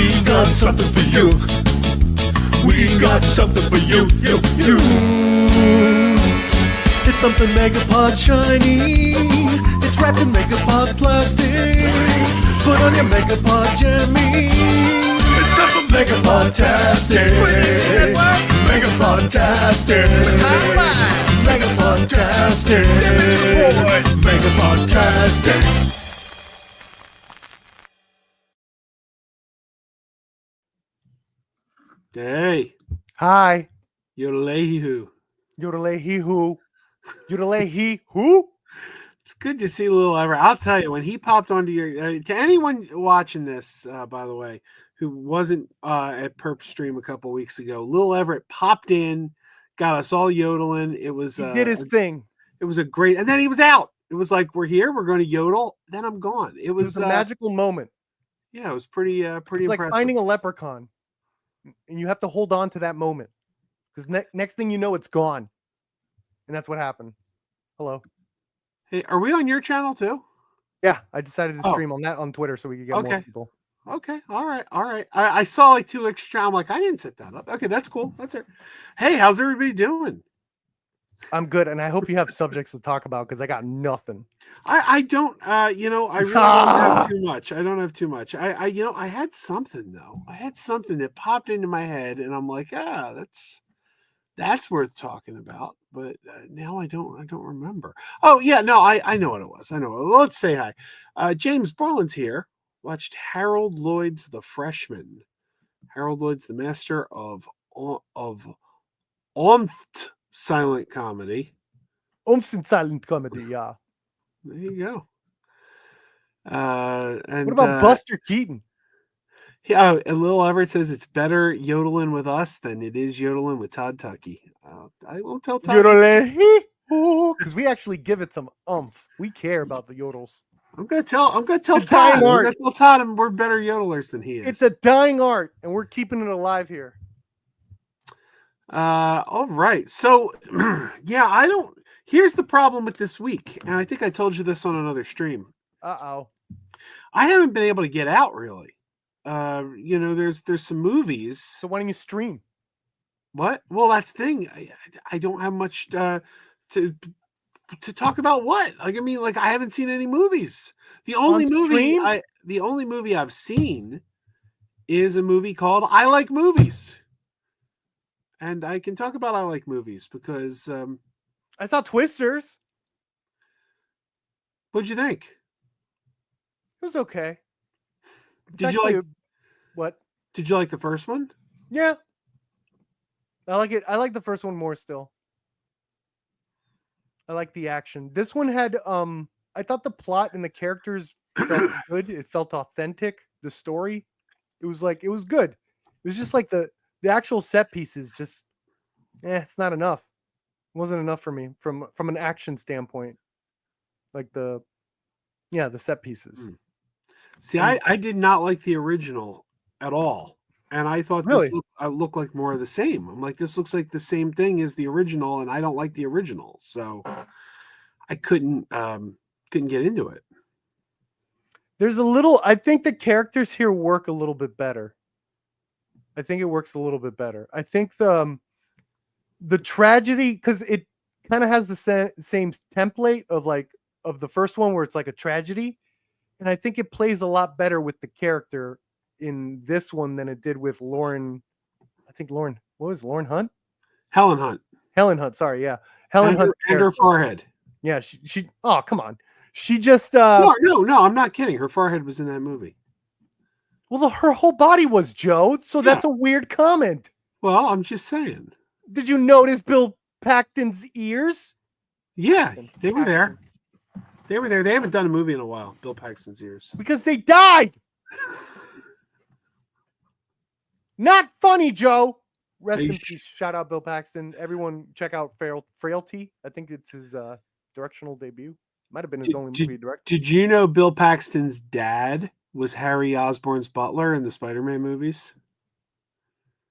We got something for you. We got something for you. You. It's something Megapod shiny. It's wrapped in Megapod plastic. Put on your Megapod jammy. It's time for Megapod-tastic. Megapod-tastic. Megapod-tastic. Megapod-tastic. Hey. Hi. Yodelay-hoo. Yodelay-hee-hoo. Yodelay-hee-hoo? It's good to see Lil Everett. I'll tell you, when he popped onto your... to anyone watching this, by the way, who wasn't at Perp Stream a couple weeks ago, Lil Everett popped in, got us all yodeling. It was... He did his thing. It was a great... And then he was out. It was like, we're here, we're going to yodel, then I'm gone. It was a magical moment. Yeah, it was pretty impressive. Like finding a leprechaun. And you have to hold on to that moment. Because next thing you know, it's gone. And that's what happened. Hello. Hey, are we on your channel too? Yeah, I decided to stream on that on Twitter so we could get more people. Okay, all right. I saw like 2 extra. I'm like, I didn't set that up. Okay, that's cool. That's it. Hey, how's everybody doing? I'm good, and I hope you have subjects to talk about because I got nothing. I don't. I really don't have too much. I don't have too much. I had something though. I had something that popped into my head, and I'm like, that's worth talking about. But now I don't remember. Oh yeah, no, I know what it was. I know. Well, let's say hi. James Borland's here. Watched Harold Lloyd's The Freshman. Harold Lloyd's the master of silent comedy. Silent comedy, yeah. There you go. And what about Buster Keaton? Yeah, and Lil Everett says it's better yodeling with us than it is yodeling with Todd Tucky. I won't tell Todd. Because we actually give it some oomph. We care about the yodels. I'm gonna tell Todd. I'm gonna tell Todd we're better yodelers than he is. It's a dying art, and we're keeping it alive here. All right. So yeah, here's the problem with this week, and I think I told you this on another stream. I haven't been able to get out really. There's some movies. So why don't you stream? What? Well, that's the thing. I don't have much to talk about. What? Like, I mean, like I haven't seen any movies. The only movie I've seen is a movie called I Like Movies. And I can talk about I Like Movies because I saw Twisters. What'd you think? It was okay. Did you like what? Did you like the first one? Yeah. I like it. I like the first one more still. I like the action. This one had I thought the plot and the characters felt good. It felt authentic. The story. It was good. It was just like the actual set pieces just it's not enough. It wasn't enough for me from an action standpoint. Like the set pieces. See, I did not like the original at all. And I thought this looked like more of the same. I'm like, this looks like the same thing as the original, and I don't like the original. So I couldn't get into it. There's I think the characters here work a little bit better. I think it works a little bit better. I think the tragedy, because it kind of has the same template of the first one where it's like a tragedy. And I think it plays a lot better with the character in this one than it did with Lauren. I think Lauren, what was Lauren Hunt? Helen Hunt. Sorry. Yeah. Helen Hunt. And her forehead. Yeah. She oh, come on. She just. No, I'm not kidding. Her forehead was in that movie. Well, her whole body was, Joe. So that's a weird comment. Well, I'm just saying. Did you notice Bill Paxton's ears? Yeah, they were there. They were there. They haven't done a movie in a while. Bill Paxton's ears. Because they died. Not funny, Joe. Rest in peace. Shout out Bill Paxton. Everyone check out Frailty. I think it's his directional debut. Might have been his only movie directed. Did you know Bill Paxton's dad was Harry Osborn's butler in the Spider-Man movies?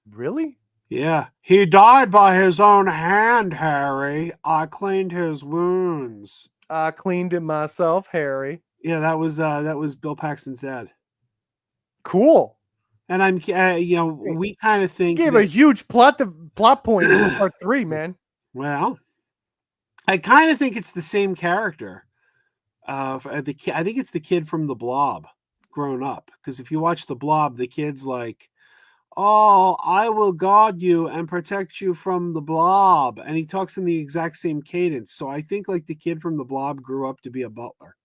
Really? Yeah. He died by his own hand, Harry. I cleaned his wounds. I cleaned it myself, Harry. Yeah, that was Bill Paxton's dad. Cool. And I'm, we kind of think Gave that, a huge plot point in part 3, man. well, I kind of think it's the same character. The kid, I think it's the kid from The Blob, grown up. Because if you watch The Blob, the kid's like, "Oh, I will guard you and protect you from the Blob," and he talks in the exact same cadence. So I think like the kid from The Blob grew up to be a butler.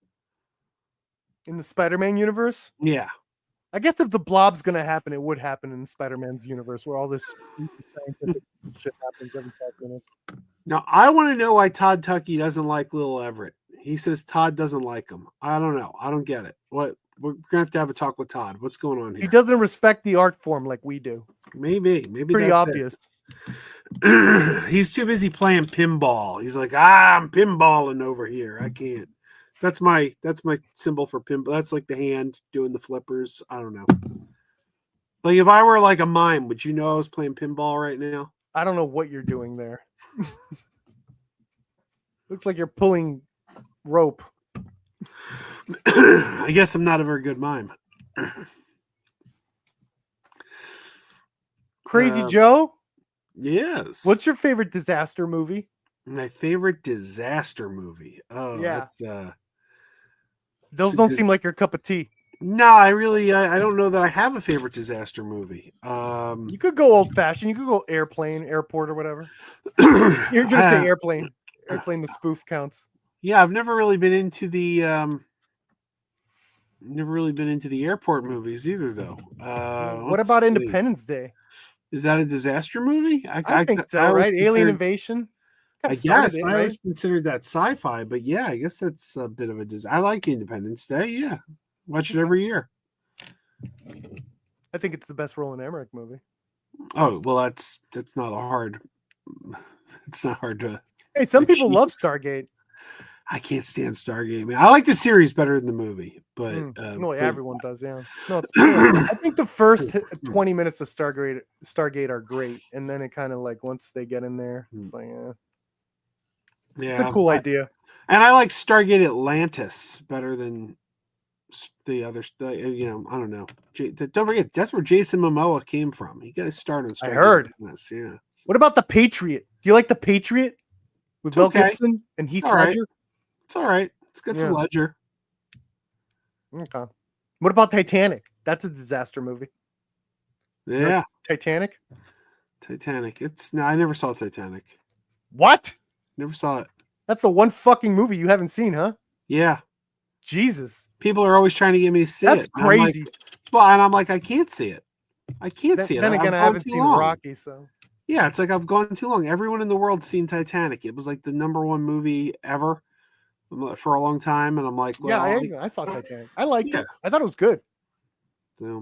In the Spider-Man universe. Yeah. I guess if the Blob's gonna happen, it would happen in Spider-Man's universe, where all this scientific shit happens every 5 minutes. Now I want to know why Todd Tucky doesn't like Little Everett. He says Todd doesn't like him. I don't know. I don't get it. What we're gonna have a talk with Todd. What's going on here? He doesn't respect the art form like we do. Maybe Pretty that's obvious. It. He's too busy playing pinball. He's like, I'm pinballing over here. I can't. That's my symbol for pinball. That's like the hand doing the flippers. I don't know. Like if I were like a mime, would you know I was playing pinball right now? I don't know what you're doing there. Looks like you're pulling rope. I guess I'm not a very good mime. Crazy Joe? Yes. What's your favorite disaster movie? My favorite disaster movie? Oh, Yeah. that's Those don't seem like your cup of tea. No, I really I don't know that I have a favorite disaster movie. You could go old fashioned. You could go airplane, airport, or whatever. You're gonna say airplane. Airplane, the spoof counts. Yeah, I've never really been into the airport movies either, though. What about Independence Day? Is that a disaster movie? I think so, right? Alien invasion. I guess I always considered that sci-fi, but yeah, I guess that's a bit of a disaster. I like Independence Day. Yeah, watch it every year. I think it's the best Roland Emmerich movie. Oh well, that's not a hard. It's not hard to. Hey, some people love Stargate. I can't stand Stargate. Man, I like the series better than the movie, but no, everyone does. Yeah, no, it's I think the first 20 minutes of Stargate are great, and then it kind of like once they get in there, it's like, yeah, it's a cool idea. And I like Stargate Atlantis better than the other. I don't know. Don't forget that's where Jason Momoa came from. He got his start on Stargate. I heard. Atlantis, yeah. What about The Patriot? Do you like The Patriot with Mel Gibson and Heath Ledger? It's all right. It's got some Ledger. Okay. What about Titanic? That's a disaster movie. Yeah. Titanic? I never saw Titanic. What? Never saw it. That's the one fucking movie you haven't seen, huh? Yeah. Jesus. People are always trying to get me to see it. That's crazy. And I'm like, I can't see it. I can't see it. Then again, I haven't seen Rocky, so. Yeah, it's like I've gone too long. Everyone in the world's seen Titanic. It was like the #1 movie ever for a long time, and I'm like, well, yeah, I saw Titanic. I liked it. I thought it was good. So,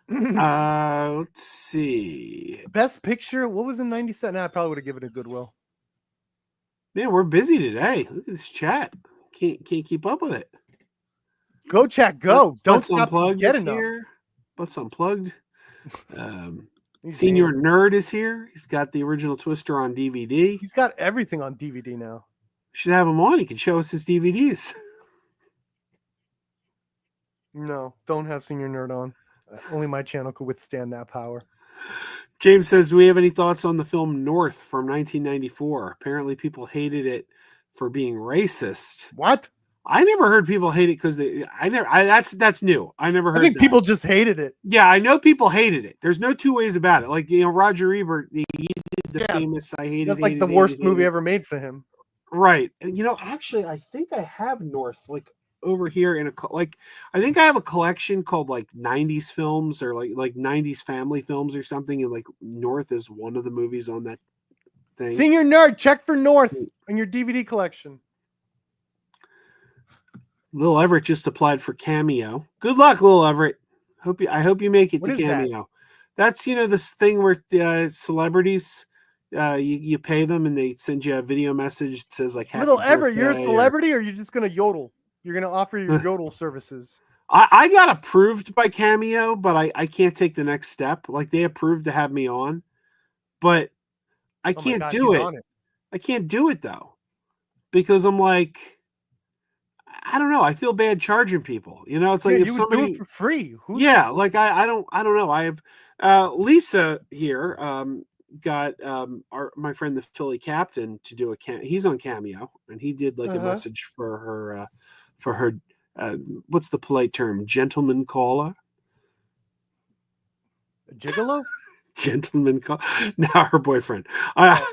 let's see. Best Picture. What was in '97? I probably would have given it Goodwill. Man, we're busy today. Look at this chat. Can't keep up with it. Go chat. Go. Don't stop to get enough. Here. Butts Unplugged. Senior Nerd is here. He's got the original Twister on DVD. He's got everything on DVD now. Should have him on. He can show us his DVDs. No, don't have Senior Nerd on. Only my channel could withstand that power. James says, do we have any thoughts on the film North from 1994? Apparently people hated it for being racist. What? I never heard people hate it because that's new. I never heard I think people just hated it. Yeah, I know people hated it. There's no two ways about it. Like, Roger Ebert, he did the famous I hated it. That's like the worst movie ever made for him. Right. And actually I think I have North like over here in I think I have a collection called like 90s films or like 90s family films or something, and like North is one of the movies on that thing. Senior Nerd, check for North in your DVD collection. Lil Everett just applied for Cameo. Good luck, Lil Everett. I hope you make it to Cameo. That's this thing where celebrities you pay them and they send you a video message that says like Happy Little Everett, birthday, you're a celebrity, or are you just gonna yodel? You're gonna offer your yodel services. I got approved by Cameo, but I can't take the next step. Like they approved to have me on, but I can't do it. I can't do it though, because I'm like, I don't know. I feel bad charging people. You know, it's Yeah, like if you would do it somebody, for free. Who? yeah, like I don't know. I have Lisa here got my friend the Philly Captain to do he's on Cameo, and he did like a Uh-huh. message for her what's the polite term, gentleman caller. A gigolo? Gentleman call. Now her boyfriend. Oh,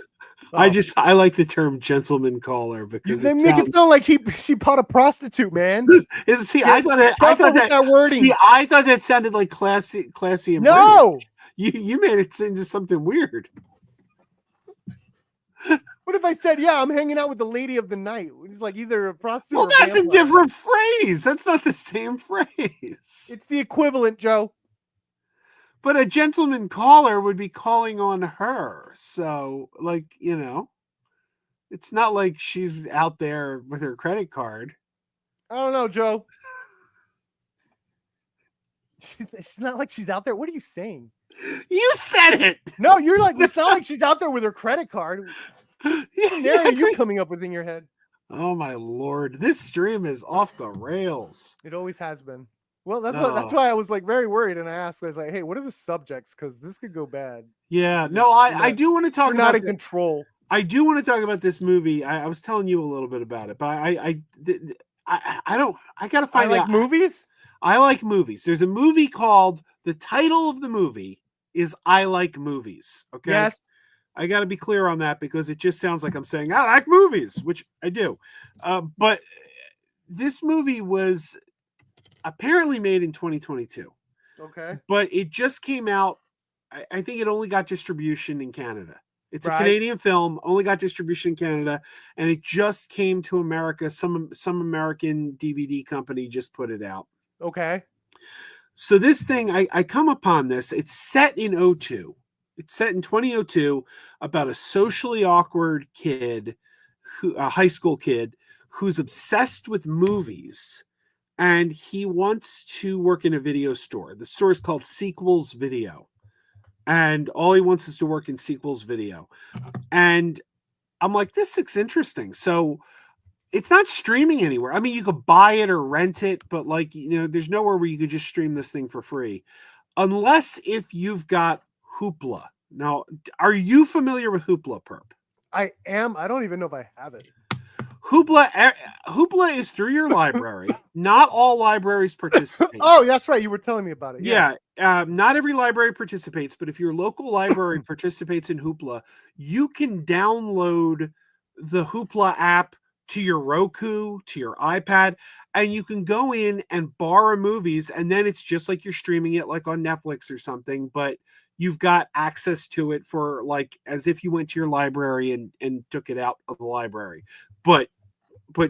oh. I like the term gentleman caller You because they it make it sounds. sound like she bought a prostitute, man. See, I Careful thought with that. that wording. See, I thought that sounded like classy and British. No. You made it into something weird. What if I said, yeah, I'm hanging out with the lady of the night? It's like either a prostitute Well, or a that's a vampire. different phrase. That's not the same phrase. It's the equivalent, Joe. But a gentleman caller would be calling on her. So, like, you know, it's not like she's out there with her credit card. I don't know, Joe. She's not like she's out there. What are you saying? You said it. No, you're like, it's not like she's out there with her credit card. What scenario are you like, coming up with in your head? oh my Lord. This stream is off the rails. It always has been. Well, that's why I was like very worried, and I asked, I was like, hey, what are the subjects? Because this could go bad. Yeah. No, I do want to talk We're about not in control. I do want to talk about this movie. I was telling you a little bit about it, but I don't. I gotta find I like out. movies. I like movies. There's a movie called. The title of the movie is I Like Movies. Okay. Yes. I got to be clear on that because it just sounds like I'm saying I like movies, which I do. But this movie was apparently made in 2022. Okay. But it just came out. I think it only got distribution in Canada. It's a Right. Canadian film, only got distribution in Canada, and it just came to America. Some American DVD company just put it out. Okay. So this thing, I come upon this. It's set in 02. It's set in 2002 about a socially awkward kid, a high school kid, who's obsessed with movies, and he wants to work in a video store. The store is called Sequels Video. And all he wants is to work in Sequels Video. And I'm like, this looks interesting. So it's not streaming anywhere. I mean, you could buy it or rent it, but like, you know, there's nowhere where you could just stream this thing for free. Unless if you've got Hoopla. Now, are you familiar with Hoopla, Perp? I am. I don't even know if I have it. Hoopla is through your library. Not all libraries participate. Oh, that's right. You were telling me about it. Yeah. Not every library participates, but if your local library participates in Hoopla, you can download the Hoopla app to your Roku, to your iPad, and you can go in and borrow movies, and then it's just like you're streaming it like on Netflix or something, but you've got access to it for like as if you went to your library and took it out of the library. But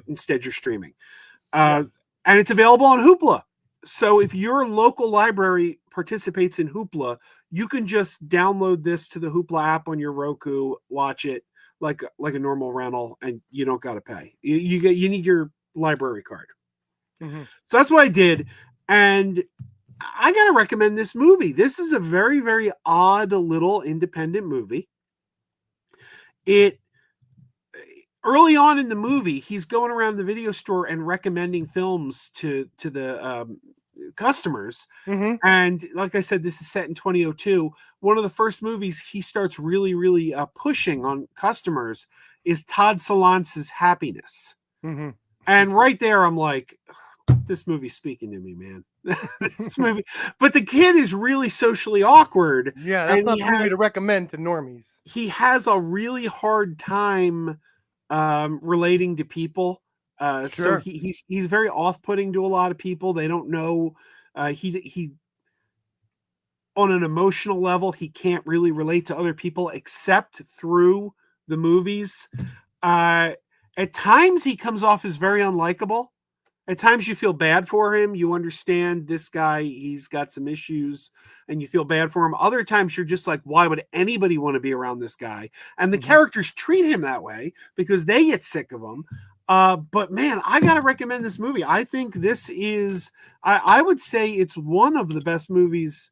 instead you're streaming. And it's available on Hoopla. So if your local library participates in Hoopla, you can just download this to the Hoopla app on your Roku, watch it like a normal rental, and you don't got to pay. You need your library card. Mm-hmm. So that's what I did. And I got to recommend this movie. This is a very, very odd little independent movie. Early on in the movie, he's going around the video store and recommending films to the customers. Mm-hmm. And like I said, this is set in 2002. One of the first movies he starts really, really pushing on customers is Todd Solance's Happiness. Mm-hmm. And right there, I'm like, this movie's speaking to me, man. This movie, but the kid is really socially awkward. Yeah, that's not the movie to recommend to normies. He has a really hard time relating to people. Sure. So he's very off-putting to a lot of people. They don't know. He on an emotional level, he can't really relate to other people except through the movies. At times, he comes off as very unlikable. At times you feel bad for him. You understand this guy, he's got some issues and you feel bad for him. Other times you're just like, why would anybody want to be around this guy? And the characters treat him that way because they get sick of him. But man, I got to recommend this movie. I think this is, I would say it's one of the best movies.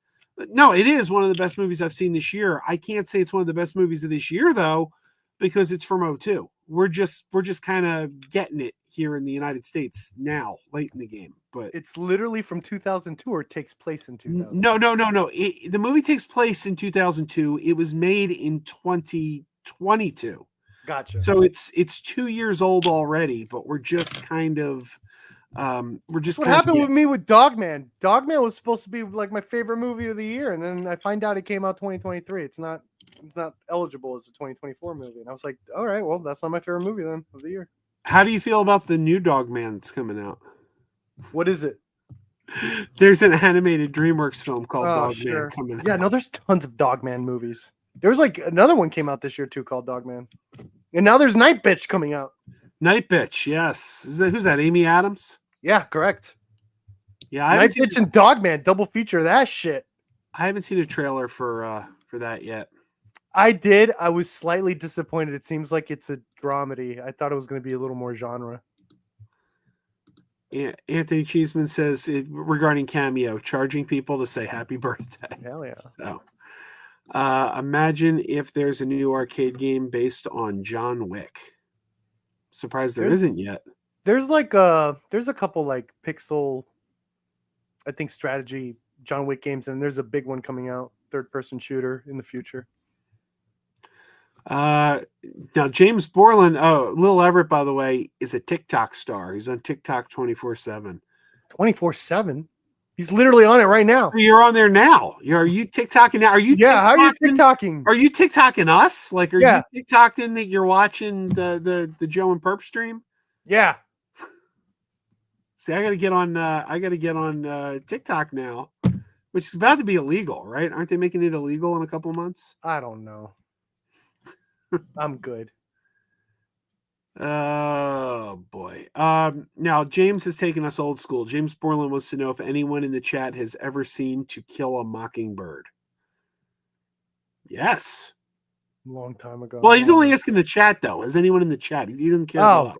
No, it is one of the best movies I've seen this year. I can't say it's one of the best movies of this year though, because it's from 02. we're just kind of getting it here in the United States now, late in the game. But It's literally from 2002, or it takes place in 2000. no. The movie takes place in 2002. It was made in 2022. Gotcha. So it's 2 years old already, but we're just kind of we're just What kind happened of with me with Dogman? Dogman was supposed to be like my favorite movie of the year, and then I find out it came out 2023. It's not eligible as a 2024 movie, and I was like, all right, well, that's not my favorite movie then of the year. How do you feel about the new Dogman that's coming out? What is it? There's an animated DreamWorks film called Oh, Dogman sure. coming out. Yeah, no, there's tons of Dogman movies. There was like another one came out this year too called Dogman, and now there's Night Bitch coming out. Night Bitch, yes. Who's that? Amy Adams? Yeah, correct. Yeah, I Night haven't, seen, Bitch and Dogman double feature of that shit. I haven't seen a trailer for that yet. I did. I was slightly disappointed. It seems like it's a dramedy. I thought it was going to be a little more genre. Anthony Cheeseman says regarding Cameo, charging people to say happy birthday. Hell yeah. So, imagine if there's a new arcade game based on John Wick. Surprised there isn't yet. There's like there's a couple like pixel, I think, strategy John Wick games, and there's a big one coming out, third-person shooter in the future. Now James Borland, Lil Everett, by the way, is a TikTok star. He's on TikTok 24/7. 24/7. He's literally on it right now. You're on there now. Are you TikToking now? Are you? Yeah. How are you TikToking? Are you TikToking us? Like, are you TikToking that you're watching the Joe and Perp stream? Yeah. See, I got to get on TikTok now, which is about to be illegal, right? Aren't they making it illegal in a couple months? I don't know. I'm good. Oh boy. Now James has taken us old school. James Borland wants to know if anyone in the chat has ever seen To Kill a Mockingbird. Yes. A long time ago. Well, he's only asking the chat though. Has anyone in the chat? He doesn't care about us.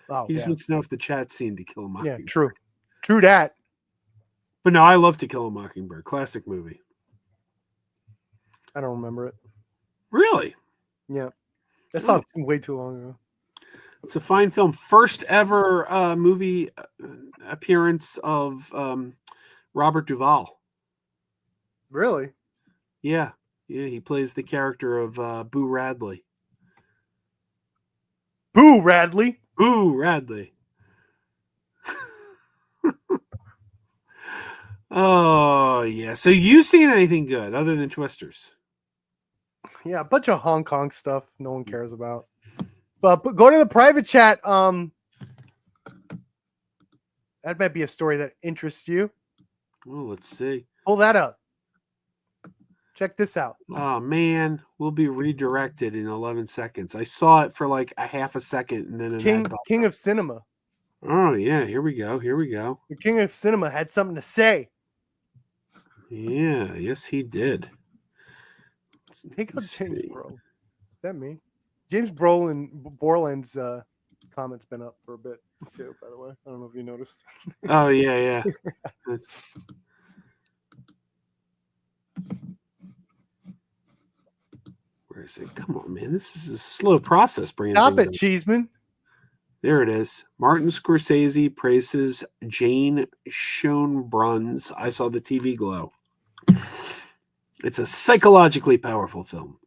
Oh, He just wants to know if the chat's seen To Kill a Mockingbird. Yeah, true. True that. But no, I love To Kill a Mockingbird. Classic movie. I don't remember it. Really? Yeah. That sounds way too long ago. It's a fine film. First ever movie appearance of Robert Duvall. Really? Yeah. He plays the character of Boo Radley. Boo Radley. Boo Radley. Oh yeah. So you seen anything good other than Twisters? Yeah, a bunch of Hong Kong stuff no one cares about. But go to the private chat. That might be a story that interests you. Well, let's see. Pull that up. Check this out. Oh man, we'll be redirected in 11 seconds. I saw it for like a half a second, and then King of Cinema. Oh yeah, here we go. Here we go. The King of Cinema had something to say. Yeah, yes, he did. Take out James Bro. Is that me? James Borland's comment's been up for a bit too, by the way. I don't know if you noticed. Oh yeah. Where is it? Come on, man. This is a slow process bringing Stop things it, up. Cheeseman. There it is. Martin Scorsese praises Jane Schoenbrun's I Saw the TV Glow. It's a psychologically powerful film.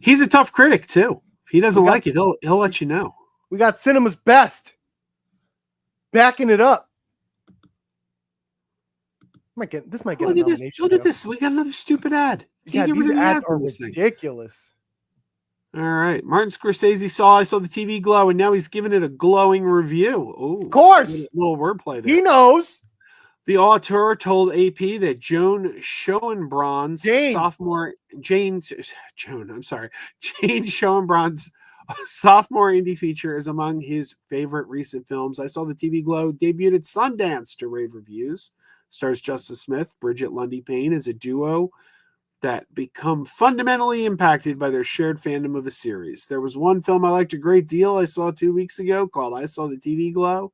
He's a tough critic too. If he doesn't like it, he'll let you know. We got cinema's best. Backing it up. This might get a nomination. Look at this. We got another stupid ad. Yeah, these ads are ridiculous. All right. Martin Scorsese saw I Saw the TV Glow, and now he's giving it a glowing review. Ooh, of course. A little wordplay there. He knows. The auteur told AP that Jane Schoenbrun's sophomore indie feature is among his favorite recent films. I Saw the TV Glow debuted at Sundance to rave reviews. Stars Justice Smith, Bridget Lundy Payne as a duo that become fundamentally impacted by their shared fandom of a series. There was one film I liked a great deal I saw 2 weeks ago called I Saw the TV Glow.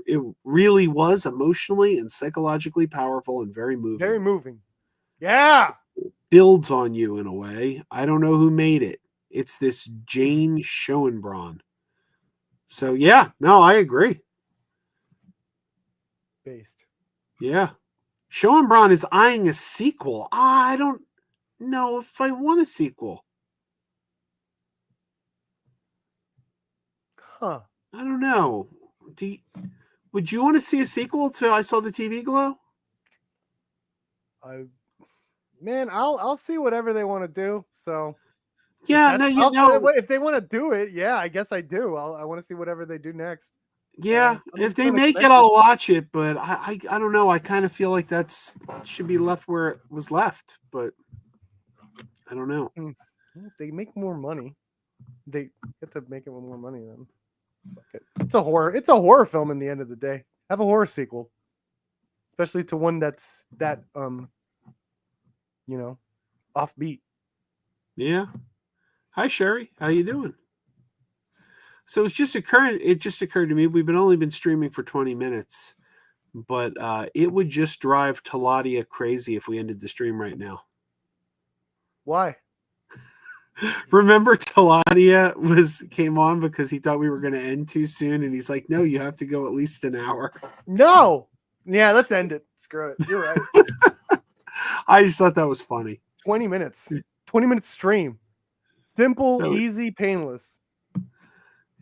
It really was emotionally and psychologically powerful and very moving. Very moving. Yeah. It builds on you in a way. I don't know who made it, It's this Jane Schoenbraun. So yeah, no, I agree. Based. Yeah. Schoenbraun is eyeing a sequel. I don't know if I want a sequel. Huh. I don't know. Would you want to see a sequel to I Saw the TV Glow? Man, I'll see whatever they want to do. So Yeah, no, if they want to do it, yeah, I guess I do. I want to see whatever they do next. yeah. I'm If just they make it, unexpected. I'll watch it. But I don't know. I kind of feel like should be left where it was left. But I don't know. If they make more money, they get to make it with more money. Then it's a horror. It's a horror film. In the end of the day, have a horror sequel, especially to one that's that offbeat. Yeah. Hi, Sherry. How you doing? So it just occurred to me. We've only been streaming for 20 minutes, but it would just drive Taladia crazy if we ended the stream right now. Why? Remember, Taladia came on because he thought we were going to end too soon, and he's like, "No, you have to go at least an hour." No. Yeah, let's end it. Screw it. You're right. I just thought that was funny. 20 minutes. 20 minutes stream. Simple, No. easy, painless. Yeah.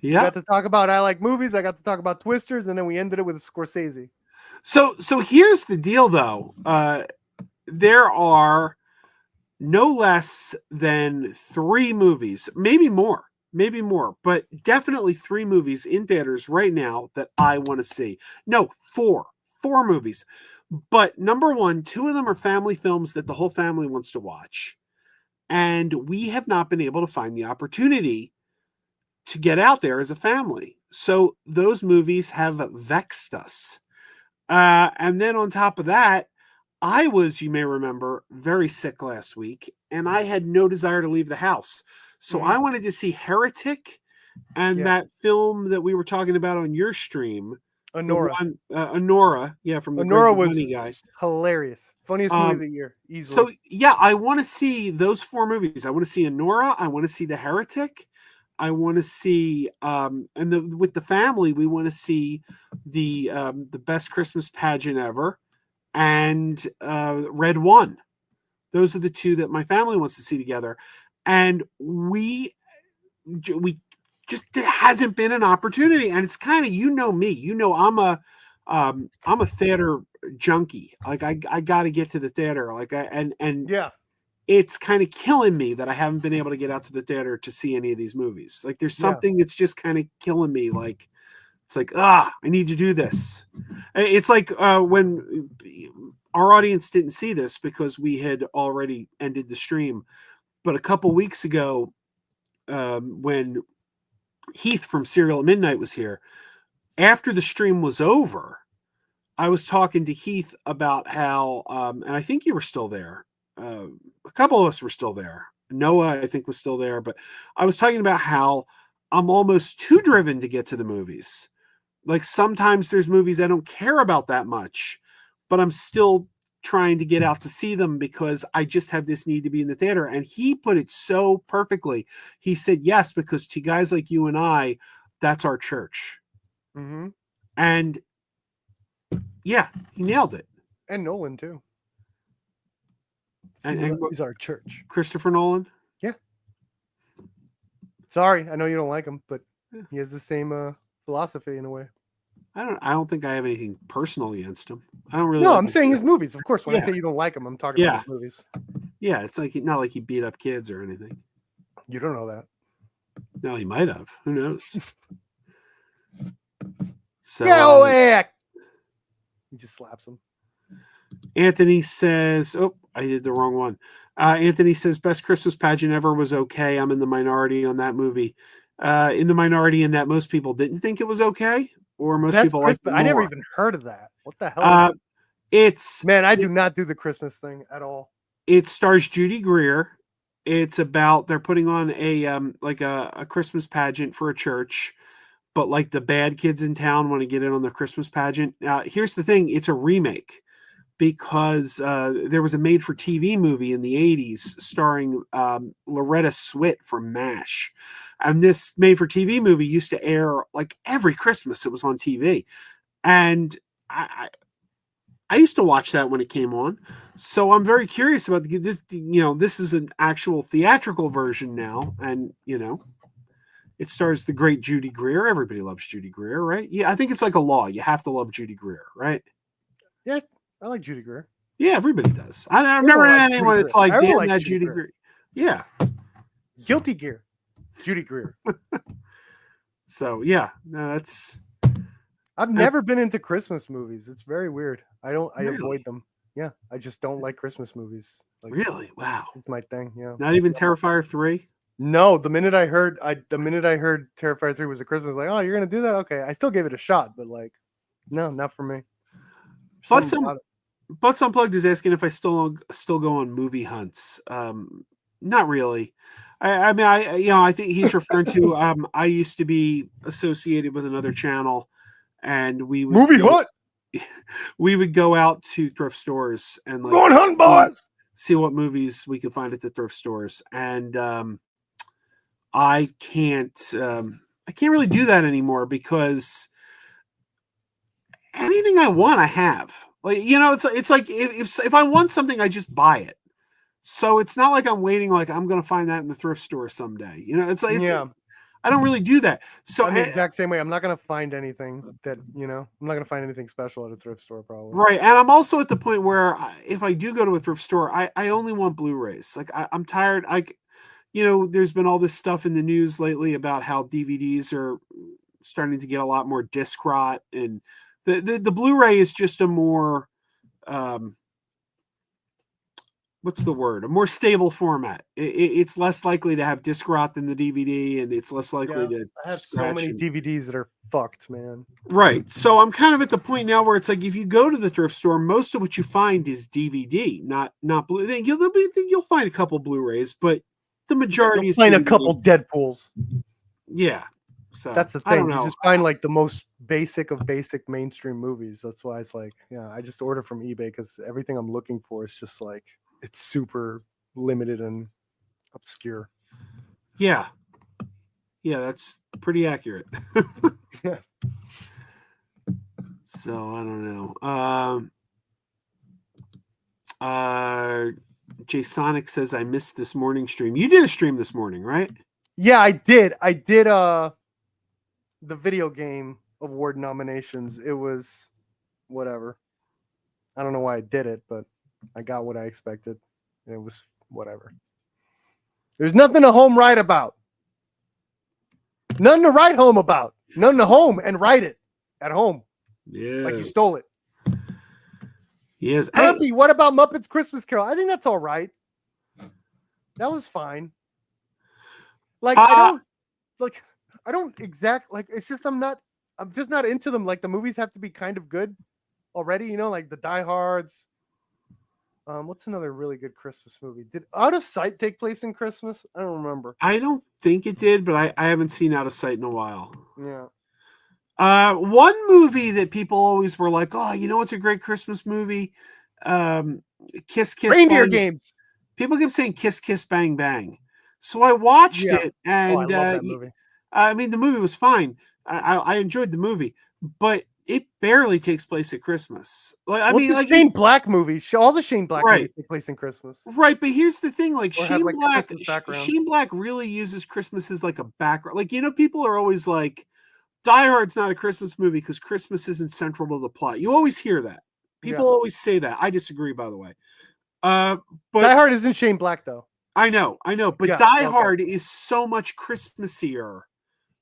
We got to talk about I like movies. I got to talk about Twisters, and then we ended it with Scorsese. So here's the deal, though. There are no less than 3 movies, maybe more, but definitely 3 movies in theaters right now that I want to see. No, 4 movies. But number 1, 2 of them are family films that the whole family wants to watch. And we have not been able to find the opportunity to get out there as a family. So those movies have vexed us. And then on top of that, I was, you may remember, very sick last week, and I had no desire to leave the house. So I wanted to see Heretic and that film that we were talking about on your stream. Anora. Anora, yeah, from the Anora Greg was Bunny guy. Hilarious. Funniest movie of the year, easily. So, yeah, I want to see those 4 movies. I want to see Anora. I want to see The Heretic. I want to see, with the family, we want to see the best Christmas pageant ever and Red One. Those are the 2 that my family wants to see together. And we just, there hasn't been an opportunity. And it's kind of, me, I'm a theater junkie. Like I got to get to the theater. Yeah. It's kind of killing me that I haven't been able to get out to the theater to see any of these movies. Like there's something that's just kind of killing me. Like, it's like, I need to do this. It's like when our audience didn't see this because we had already ended the stream. But a couple weeks ago, when Heath from Serial at Midnight was here, after the stream was over, I was talking to Heath about how, and I think you were still there. A couple of us were still there. Noah, I think, was still there. But I was talking about how I'm almost too driven to get to the movies. Like sometimes there's movies I don't care about that much, but I'm still trying to get out to see them because I just have this need to be in the theater. And he put it so perfectly. He said, yes, because to guys like you and I, that's our church. Mm-hmm. And yeah, he nailed it. And Nolan too. And he's our church. Christopher Nolan. Yeah. Sorry, I know you don't like him, but he has the same philosophy in a way. I don't think I have anything personal against him. I don't really. No, like I'm saying his movies. Of course, when I say you don't like him, I'm talking about his movies. Yeah, it's like not like he beat up kids or anything. You don't know that. No, he might have. Who knows? So get away! He just slaps him. Anthony says, "Oh, I did the wrong one." Anthony says, "Best Christmas pageant ever was okay. I'm in the minority on that movie. In the minority in that most people didn't think it was okay, or most people liked it more. I never even heard of that. What the hell? I do not do the Christmas thing at all. It stars Judy Greer. It's about they're putting on a Christmas pageant for a church, but like the bad kids in town want to get in on the Christmas pageant. Here's the thing: it's a remake. because there was a made-for-TV movie in the 80s starring Loretta Swit from MASH. And this made-for-TV movie used to air like every Christmas. It was on TV. And I used to watch that when it came on. So I'm very curious about this. This is an actual theatrical version now. And, it stars the great Judy Greer. Everybody loves Judy Greer, right? Yeah, I think it's like a law. You have to love Judy Greer, right? Yeah, I like Judy Greer. Yeah, everybody does. I've never had anyone that's like, damn, like that Judy Greer. Yeah. Guilty Gear. Judy Greer. So, yeah, no, that's... I've never been into Christmas movies. It's very weird. I Really? avoid them. Yeah, I just don't like Christmas movies. Like, really? Wow. It's my thing, yeah. Not even Terrifier 3? No, the minute I heard Terrifier 3 was a Christmas, like, oh, you're gonna do that? Okay. I still gave it a shot, but like, no, not for me. Butts Unplugged is asking if I still go on movie hunts. Not really. I think he's referring to. I used to be associated with another channel, and we would we would go out to thrift stores and like going hunting, boys. See what movies we could find at the thrift stores, and I can't really do that anymore because anything I want, I have. Like, it's like if I want something, I just buy it. So it's not like I'm waiting, like I'm going to find that in the thrift store someday. It's like, I don't really do that. So I'm the exact same way. I'm not going to find anything that, I'm not going to find anything special at a thrift store probably. Right. And I'm also at the point where if I do go to a thrift store, I only want Blu-rays. Like I'm tired. There's been all this stuff in the news lately about how DVDs are starting to get a lot more disc rot, and the Blu-ray is just a more, what's the word? A more stable format. It's less likely to have disc rot than the DVD, and it's less likely to. I have so many DVDs that are fucked, man. Right. So I'm kind of at the point now where it's like if you go to the thrift store, most of what you find is DVD, not Blu. You'll find a couple Blu-rays, but the majority is find DVD. A couple Deadpools. Yeah. So that's the thing. I don't know. You just find like the most basic of basic mainstream movies. That's why it's like, I just order from eBay because everything I'm looking for is just like it's super limited and obscure. Yeah. Yeah, that's pretty accurate. Yeah. So I don't know. Jay Sonic says I missed this morning stream. You did a stream this morning, right? Yeah, I did. I did the video game award nominations. It was whatever. I don't know why I did it, but I got what I expected. It was whatever. There's nothing to home write about. Nothing to write home about. Nothing to home and write it at home. Yeah. Like you stole it. Yes. Happy, what about Muppets Christmas Carol? I think that's all right. That was fine. Like I don't it's just I'm just not into them. Like the movies have to be kind of good already, like the Die Hards. What's another really good Christmas movie? Did Out of Sight take place in Christmas? I don't remember. I don't think it did, but I haven't seen Out of Sight in a while. Yeah. One movie that people always were like, oh, it's a great Christmas movie. Kiss Kiss Reindeer Bang. Games. People keep saying Kiss Kiss Bang Bang. So I watched it, and I love that movie. I mean, the movie was fine. I enjoyed the movie, but it barely takes place at Christmas. Like Shane Black movies. All the Shane Black movies take place in Christmas. Right, but here's the thing: like Shane Shane Black really uses Christmas as like a background. Like people are always like, Die Hard's not a Christmas movie because Christmas isn't central to the plot. You always hear that. People always say that. I disagree, by the way. But Die Hard isn't Shane Black though. I know, but Die Hard is so much Christmassier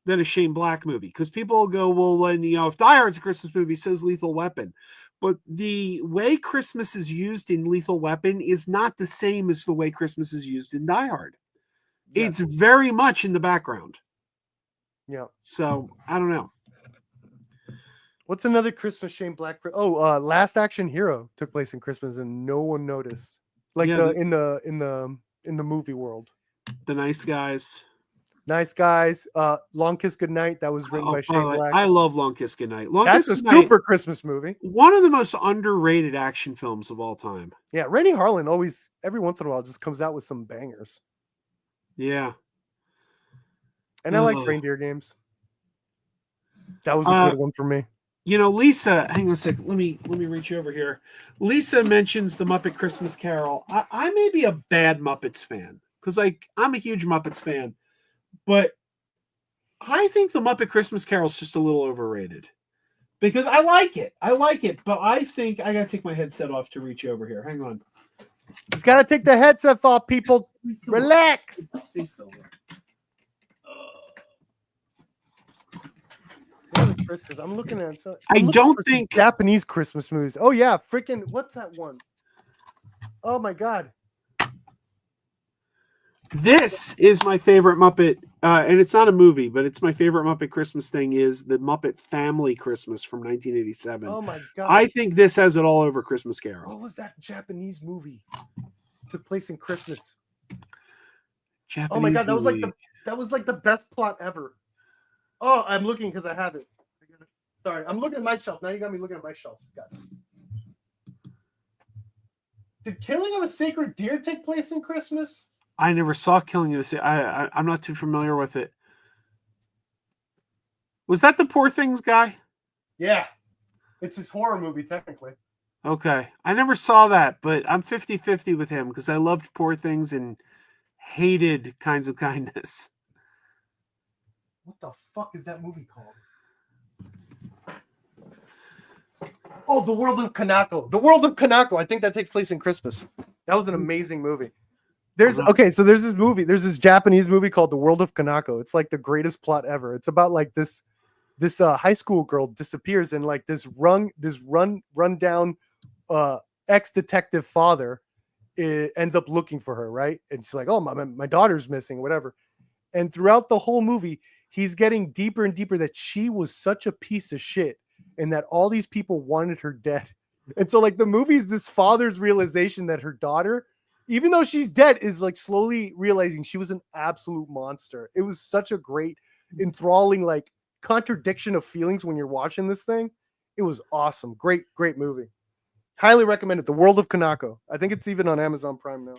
than a Shane Black movie because people will go, well, then if Die Hard's a Christmas movie, so is Lethal Weapon. But the way Christmas is used in Lethal Weapon is not the same as the way Christmas is used in Die Hard. Yeah. It's very much in the background. Yeah. So I don't know. What's another Christmas Shane Black? Last Action Hero took place in Christmas and no one noticed. Like in the movie world. The Nice Guys. Nice Guys. Long Kiss Goodnight. That was written by By the Shane way, Black. I love Long Kiss Goodnight. Long That's Kiss a Goodnight, super Christmas movie. one of the most underrated action films of all time. Yeah, Rennie Harlan always, every once in a while, just comes out with some bangers. Yeah. And I liked Oh. Reindeer Games. That was a good one for me. You know, Lisa, hang on a sec. Let me reach over here. Lisa mentions the Muppet Christmas Carol. I may be a bad Muppets fan because I'm a huge Muppets fan, but I think the Muppet Christmas Carol is just a little overrated because I like it. But I think I gotta take my headset off to reach over here. Hang on. He's got to take the headset off, people. Relax. Stay still. Because I'm looking at. I don't think Japanese Christmas movies. Oh yeah, freaking what's that one? Oh my god. this is my favorite Muppet, and it's not a movie, but it's my favorite Muppet Christmas thing is the Muppet Family Christmas from 1987. Oh my god. I think this has it all over Christmas Carol. What was that Japanese movie? Took place in Christmas. Japanese Oh my god, that movie. was like the best plot ever. Oh, I'm looking because I have it. Sorry, I'm looking at my shelf. Now you got me looking at my shelf. Guys. Did Killing of a Sacred Deer take place in Christmas? I never saw Killing of a I'm not too familiar with it. Was that the Poor Things guy? Yeah. It's his horror movie, technically. Okay. I never saw that, but I'm 50-50 with him because I loved Poor Things and hated Kinds of Kindness. What the fuck is that movie called? Oh, The World of Kanako. The World of Kanako. I think that takes place in Christmas. That was an amazing movie. There's this Japanese movie called The World of Kanako. It's like the greatest plot ever. It's about like this high school girl disappears and like this rundown ex-detective father ends up looking for her, right? And she's like, oh, my daughter's missing, whatever. And throughout the whole movie, he's getting deeper and deeper that she was such a piece of shit and that all these people wanted her dead. And so like the movie's this father's realization that her daughter, even though she's dead, is like slowly realizing she was an absolute monster. It was such a great, enthralling, like contradiction of feelings when you're watching this thing. It was awesome. Great movie. Highly recommend it. The World of Kanako. I think it's even on Amazon Prime now.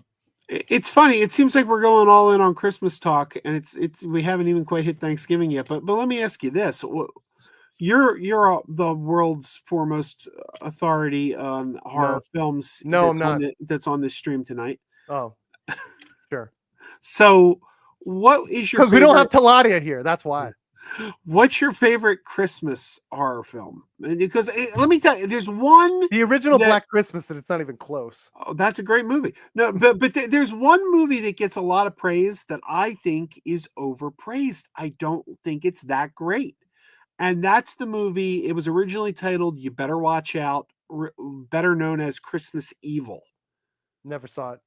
It's funny. It seems like we're going all in on Christmas talk, and it's we haven't even quite hit Thanksgiving yet. But let me ask you this: you're the world's foremost authority on horror films. No, I'm not. That's on this stream tonight. Oh, sure. So, what is your? Because we don't have Taladia here. That's why. What's your favorite Christmas horror film? Because let me tell you, there's one. The original Black Christmas, and it's not even close. Oh, that's a great movie. No, but there's one movie that gets a lot of praise that I think is overpraised. I don't think it's that great. And that's the movie. It was originally titled You Better Watch Out, better known as Christmas Evil. Never saw it.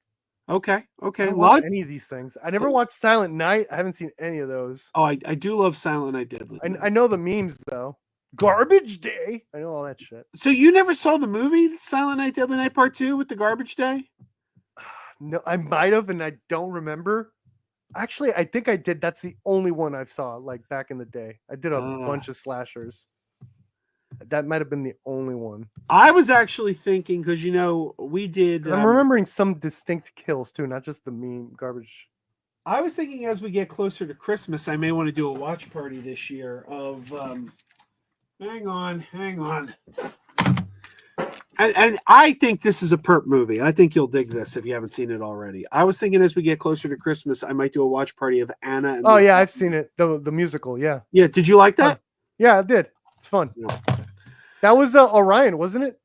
Okay. I don't watch any of these things. I never watched Silent Night. I haven't seen any of those. Oh, I do love Silent Night, Deadly. I know the memes though. Garbage Day. I know all that shit. So you never saw the movie Silent Night, Deadly Night Part 2 with the Garbage Day? No, I might have, and I don't remember. Actually, I think I did. That's the only one I saw, like back in the day. I did a bunch of slashers. That might have been the only one. I was actually thinking because we did. I'm remembering some distinct kills too, not just the meme garbage. I was thinking as we get closer to Christmas, I may want to do a watch party this year of. Hang on. And I think this is a perp movie. I think you'll dig this if you haven't seen it already. I was thinking as we get closer to Christmas, I might do a watch party of Anna. And yeah, I've seen it. The musical, yeah. Yeah, did you like that? Yeah, I did. It's fun. That was Orion, wasn't it?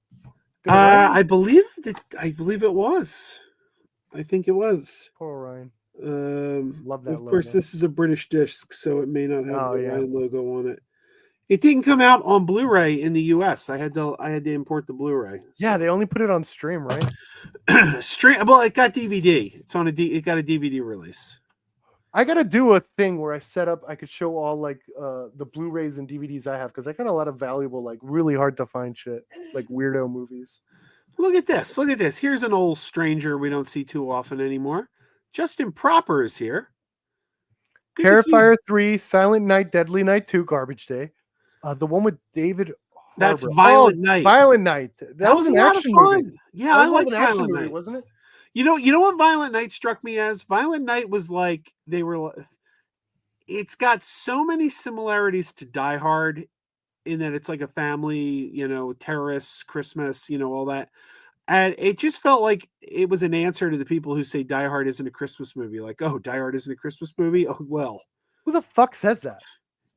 I believe it was. I think it was. Poor Orion. Love that. Of course, this is a British disc, so it may not have the Orion logo on it. It didn't come out on Blu-ray in the US. I had to import the Blu-ray. Yeah, they only put it on stream, right? Well, it got DVD. It got a DVD release. I gotta do a thing where I set up. I could show all like the Blu-rays and DVDs I have because I got a lot of valuable, like really hard to find shit, like weirdo movies. Look at this. Here's an old stranger we don't see too often anymore. Justin Proper is here. Good to see you. Terrifier 3, Silent Night, Deadly Night 2, Garbage Day. The one with David That's Harbour. Violent Night. Violent Night. That was a an lot of action fun. movie. Yeah, That I was more of liked an action Violent movie, Night. wasn't it? You know what Violent Night struck me as? Violent Night was like it's got so many similarities to Die Hard in that it's like a family, terrorists, Christmas, all that. And it just felt like it was an answer to the people who say Die Hard isn't a Christmas movie. Like, oh, Die Hard isn't a Christmas movie? Oh, well. Who the fuck says that?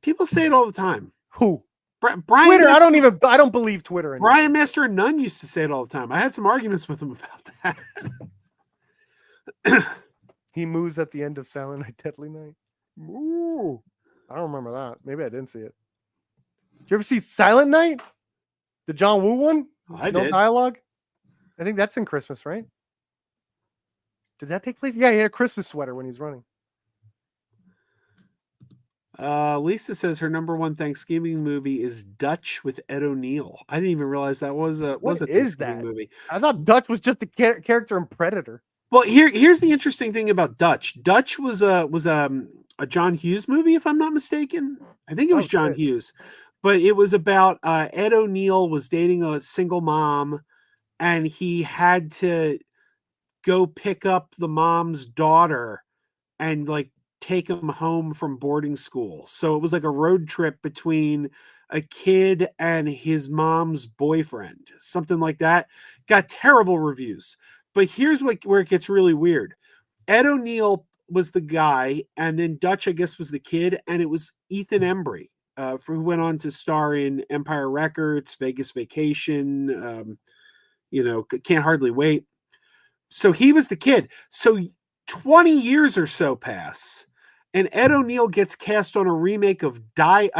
People say it all the time. Who? Brian Twitter. Master, I don't believe Twitter anymore. Brian Master and Nunn used to say it all the time. I had some arguments with him about that. He moves at the end of Silent Night, Deadly Night. Ooh. I don't remember that. Maybe I didn't see it. Did you ever see Silent Night? The John Woo one? I No did. dialogue? I think that's in Christmas, right? Did that take place? Yeah, he had a Christmas sweater when he's running. Lisa says her number one Thanksgiving movie is Dutch with Ed O'Neill. I didn't even realize that was a Thanksgiving movie. I thought Dutch was just a character in Predator. Well, here's the interesting thing about Dutch. Dutch was a John Hughes movie, if I'm not mistaken. I think it was John Hughes, but it was about Ed O'Neill was dating a single mom, and he had to go pick up the mom's daughter and like take him home from boarding school. So it was like a road trip between a kid and his mom's boyfriend, something like that. Got terrible reviews. But here's where it gets really weird. Ed O'Neill was the guy, and then Dutch, I guess, was the kid, and it was Ethan Embry, who went on to star in Empire Records, Vegas Vacation, Can't Hardly Wait. So he was the kid. So 20 years or so pass, and Ed O'Neill gets cast on a remake of not Die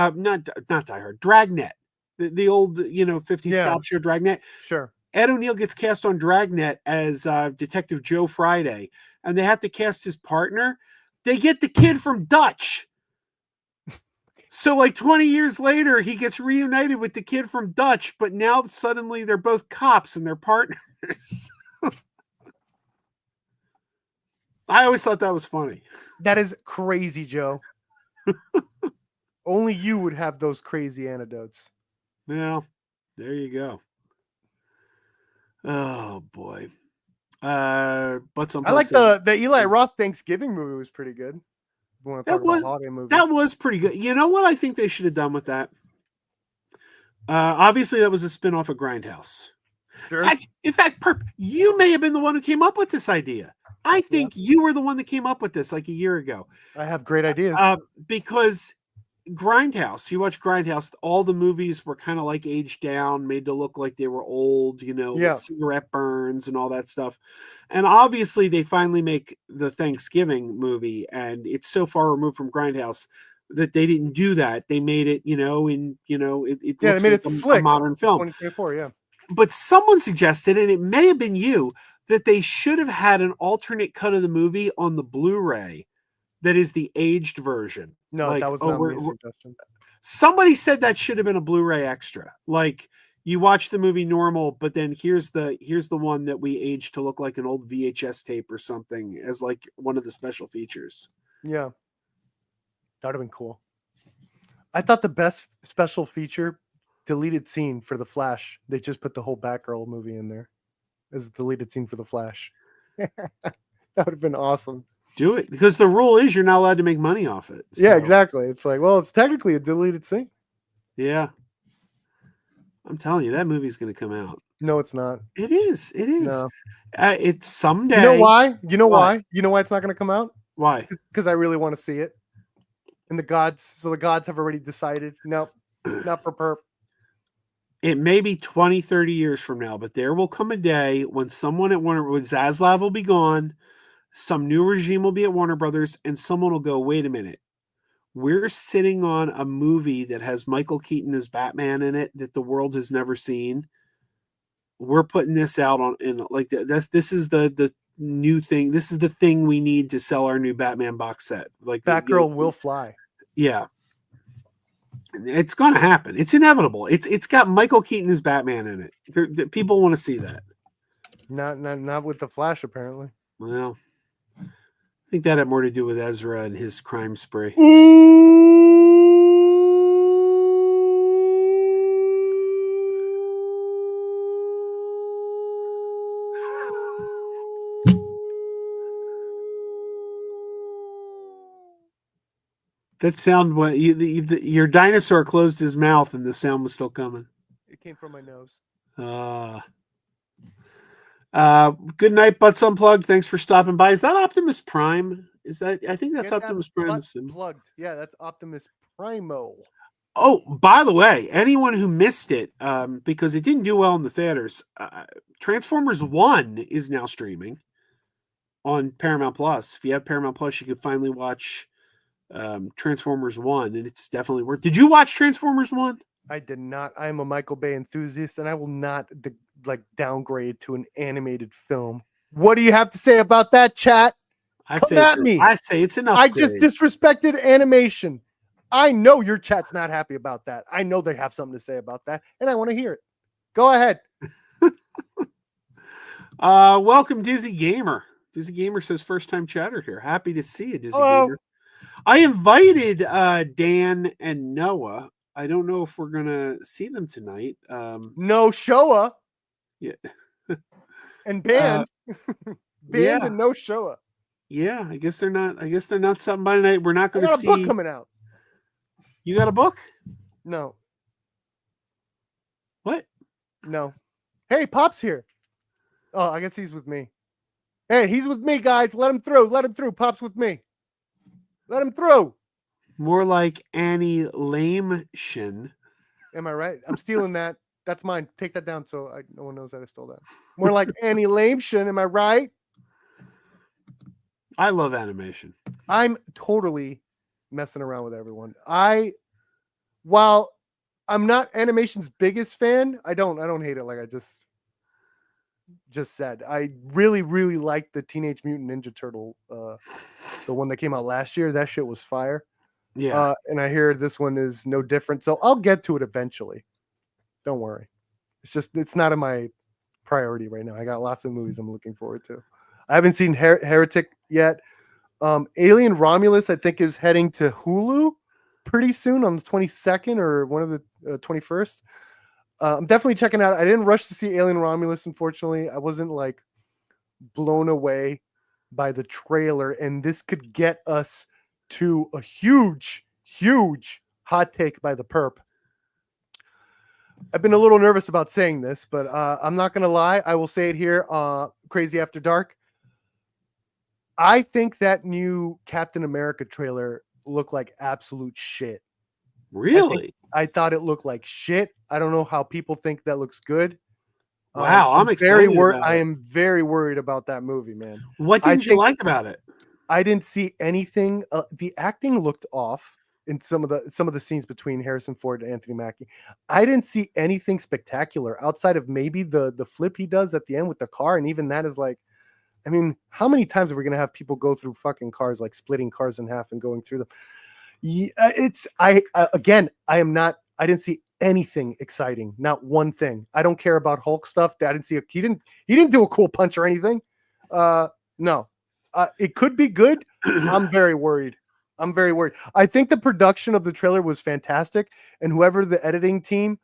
Hard, Dragnet, the old 50s cop show Dragnet. Sure. Ed O'Neill gets cast on Dragnet as Detective Joe Friday, and they have to cast his partner. They get the kid from Dutch. So like 20 years later, he gets reunited with the kid from Dutch, but now suddenly they're both cops and they're partners. I always thought that was funny. That is crazy, Joe. Only you would have those crazy anecdotes. Yeah, there you go. Oh boy. But I like the Eli Roth Thanksgiving movie was pretty good. That was pretty good. You know what I think they should have done with that? Obviously that was a spinoff of Grindhouse. Sure. In fact, Perp, you may have been the one who came up with this idea. I think you were the one that came up with this like a year ago. I have great ideas. Because Grindhouse, you watch Grindhouse, all the movies were kind of like aged down, made to look like they were old, cigarette burns and all that stuff. And obviously they finally make the Thanksgiving movie, and it's so far removed from Grindhouse that they didn't do that. They made it, it looks they made like it slick. A modern film. 2024, yeah. But someone suggested, and it may have been you, that they should have had an alternate cut of the movie on the Blu-ray that is the aged version. No, that was not my suggestion. Somebody said that should have been a Blu-ray extra. Like you watch the movie normal, but then here's the one that we aged to look like an old VHS tape or something as like one of the special features. Yeah. That would have been cool. I thought the best special feature deleted scene for The Flash. They just put the whole Batgirl movie in there as a deleted scene for The Flash. That would have been awesome. Do it, because the rule is you're not allowed to make money off it. So. Yeah, exactly. It's like, well, it's technically a deleted scene. Yeah. I'm telling you, that movie's going to come out. No, it's not. It is. It is. No. It's someday. You know why? You know why? You know why it's not going to come out? Why? Because I really want to see it. And the gods have already decided. Nope, not for perp. It may be 20, 30 years from now, but there will come a day when someone at Warner, when Zaslav will be gone, some new regime will be at Warner Brothers, and someone will go, wait a minute. We're sitting on a movie that has Michael Keaton as Batman in it that the world has never seen. We're putting this out this is the new thing. This is the thing we need to sell our new Batman box set. Like Batgirl will fly. Yeah. It's going to happen. It's inevitable. It's got Michael Keaton as Batman in it. People want to see that. Not with the Flash, apparently. Well, I think that had more to do with Ezra and his crime spree. That sound, what your dinosaur closed his mouth and the sound was still coming. It came from my nose. Good night, Butts Unplugged. Thanks for stopping by. Is that Optimus Prime? Is that? I think that's Get Optimus that Prime. butt plugged. Yeah, that's Optimus Primo. Oh, by the way, anyone who missed it, because it didn't do well in the theaters, Transformers 1 is now streaming on Paramount Plus. If you have Paramount Plus, you can finally watch Transformers 1, and it's definitely worth. Did you watch Transformers 1? I did not. I am a Michael Bay enthusiast, and I will not downgrade to an animated film. What do you have to say about that, chat? Come at me. I say it's an I upgrade. just disrespected animation. I know your chat's not happy about that. I know they have something to say about that, and I want to hear it. Go ahead. Welcome, Dizzy Gamer. Dizzy Gamer says first time chatter here. Happy to see you, Dizzy Gamer. I invited Dan and Noah. I don't know if we're gonna see them tonight. No Showa. Yeah. And band. Band yeah. and no Showa. Yeah, I guess they're not something by tonight. We're not going to see. I got a book coming out. You got a book? No. What? No. Hey, Pop's here. Oh, I guess he's with me. Hey, he's with me, guys. Let him through. Let him through. Pop's with me. Let him through. More like annihilation. Am I right? I'm stealing that. That's mine. Take that down so no one knows that I stole that. More like annihilation. Am I right? I love animation. I'm totally messing around with everyone. While I'm not animation's biggest fan, I don't hate it like I just said. I really, really like the Teenage Mutant Ninja Turtle, the one that came out last year. That shit was fire. Yeah. And I hear this one is no different. So I'll get to it eventually. Don't worry. It's not in my priority right now. I got lots of movies I'm looking forward to. I haven't seen Heretic yet. Alien Romulus, I think, is heading to Hulu pretty soon on the 22nd or one of the 21st. I'm definitely checking out. I didn't rush to see Alien Romulus, unfortunately. I wasn't like blown away by the trailer, and this could get us to a huge, huge hot take by the perp. I've been a little nervous about saying this, but I'm not going to lie. I will say it here. Crazy After Dark. I think that new Captain America trailer looked like absolute shit. Really? I thought it looked like shit. I don't know how people think that looks good. Wow, I'm excited. I am very worried about that movie, man. What didn't you like about it? I didn't see anything. The acting looked off in some of the scenes between Harrison Ford and Anthony Mackie. I didn't see anything spectacular outside of maybe the flip he does at the end with the car, and even that is like, I mean, how many times are we gonna have people go through fucking cars, like splitting cars in half and going through them? Yeah, I didn't see anything exciting, not one thing. I don't care about Hulk stuff. I didn't see he didn't do a cool punch or anything. No, it could be good. I'm very worried. I think the production of the trailer was fantastic, and whoever the editing team,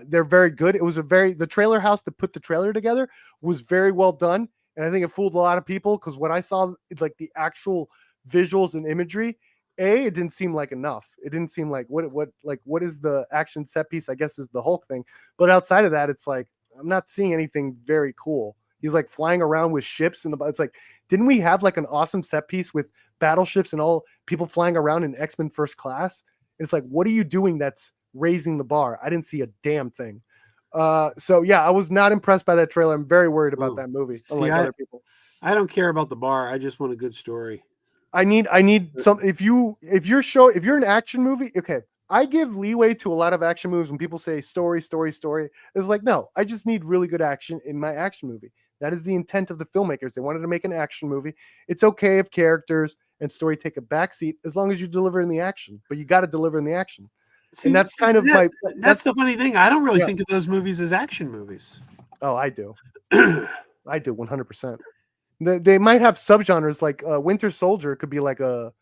they're very good. It was the trailer house that put the trailer together was very well done, and I think it fooled a lot of people because what I saw, like the actual visuals and imagery, it didn't seem like enough. It didn't seem like what is the action set piece? I guess is the Hulk thing, but outside of that, it's like I'm not seeing anything very cool. He's like flying around with ships, and it's like, didn't we have like an awesome set piece with battleships and all people flying around in X-Men First Class? And it's like, what are you doing that's raising the bar? I didn't see a damn thing. So yeah, I was not impressed by that trailer. I'm very worried about that movie. Unlike other people, I don't care about the bar. I just want a good story. I need some. If you're an action movie, okay. I give leeway to a lot of action movies when people say story. It's like, no, I just need really good action in my action movie. That is the intent of the filmmakers. They wanted to make an action movie. It's okay if characters and story take a backseat as long as you deliver in the action, but you got to deliver in the action. See, and that's kind of that's the funny thing. I don't really think of those movies as action movies. Oh, I do. I do 100%. They might have subgenres like Winter Soldier could be like a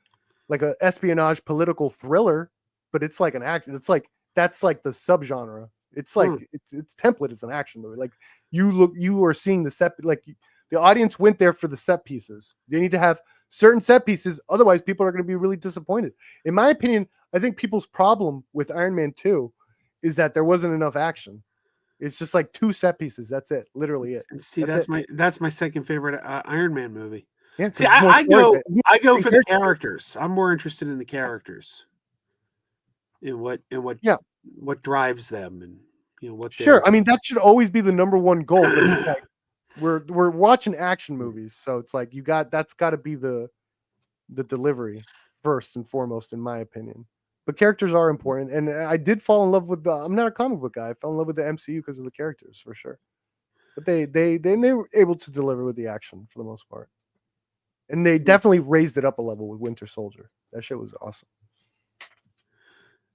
espionage political thriller, but it's like an action. It's like that's like the subgenre. It's like its template is an action movie. Like you are seeing the set, like the audience went there for the set pieces. They need to have certain set pieces, otherwise people are going to be really disappointed. In my opinion, I think people's problem with Iron Man 2 is that there wasn't enough action. It's just like 2 set pieces. That's it. Literally it. See, That's it. that's my second favorite Iron Man movie. Yeah, See, because it's more story. I go for the characters. I'm more interested in the characters, in what Yeah. what drives them, and what Sure. they're. I mean, that should always be the number one goal, but it's like we're watching action movies, so it's like that's got to be the delivery first and foremost, in my opinion. But characters are important, and I did fall in love with the. I'm not a comic book guy. I fell in love with the MCU because of the characters, for sure. But they were able to deliver with the action for the most part, and they definitely raised it up a level with Winter Soldier. That shit was awesome.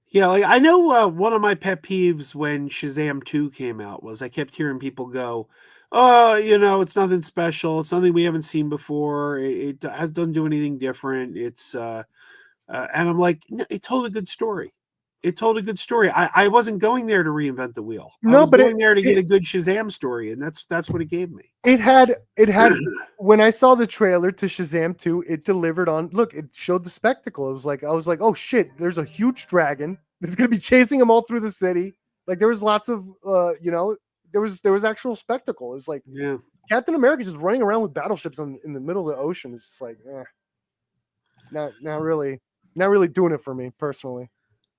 Yeah, like I know one of my pet peeves when Shazam 2 came out was I kept hearing people go, "Oh, it's nothing special. It's something we haven't seen before. It doesn't do anything different. It's and I'm like, no, it told a good story. It told a good story. I wasn't going there to reinvent the wheel. I No, was but going there to get a good Shazam story, and that's what it gave me. it had when I saw the trailer to Shazam 2, it delivered on look, it showed the spectacle. It was like I was like, oh shit, there's a huge dragon that's gonna be chasing them all through the city. Like there was lots of there was actual spectacle. It was like Yeah. Captain America just running around with battleships in the middle of the ocean. It's just like not really doing it for me personally.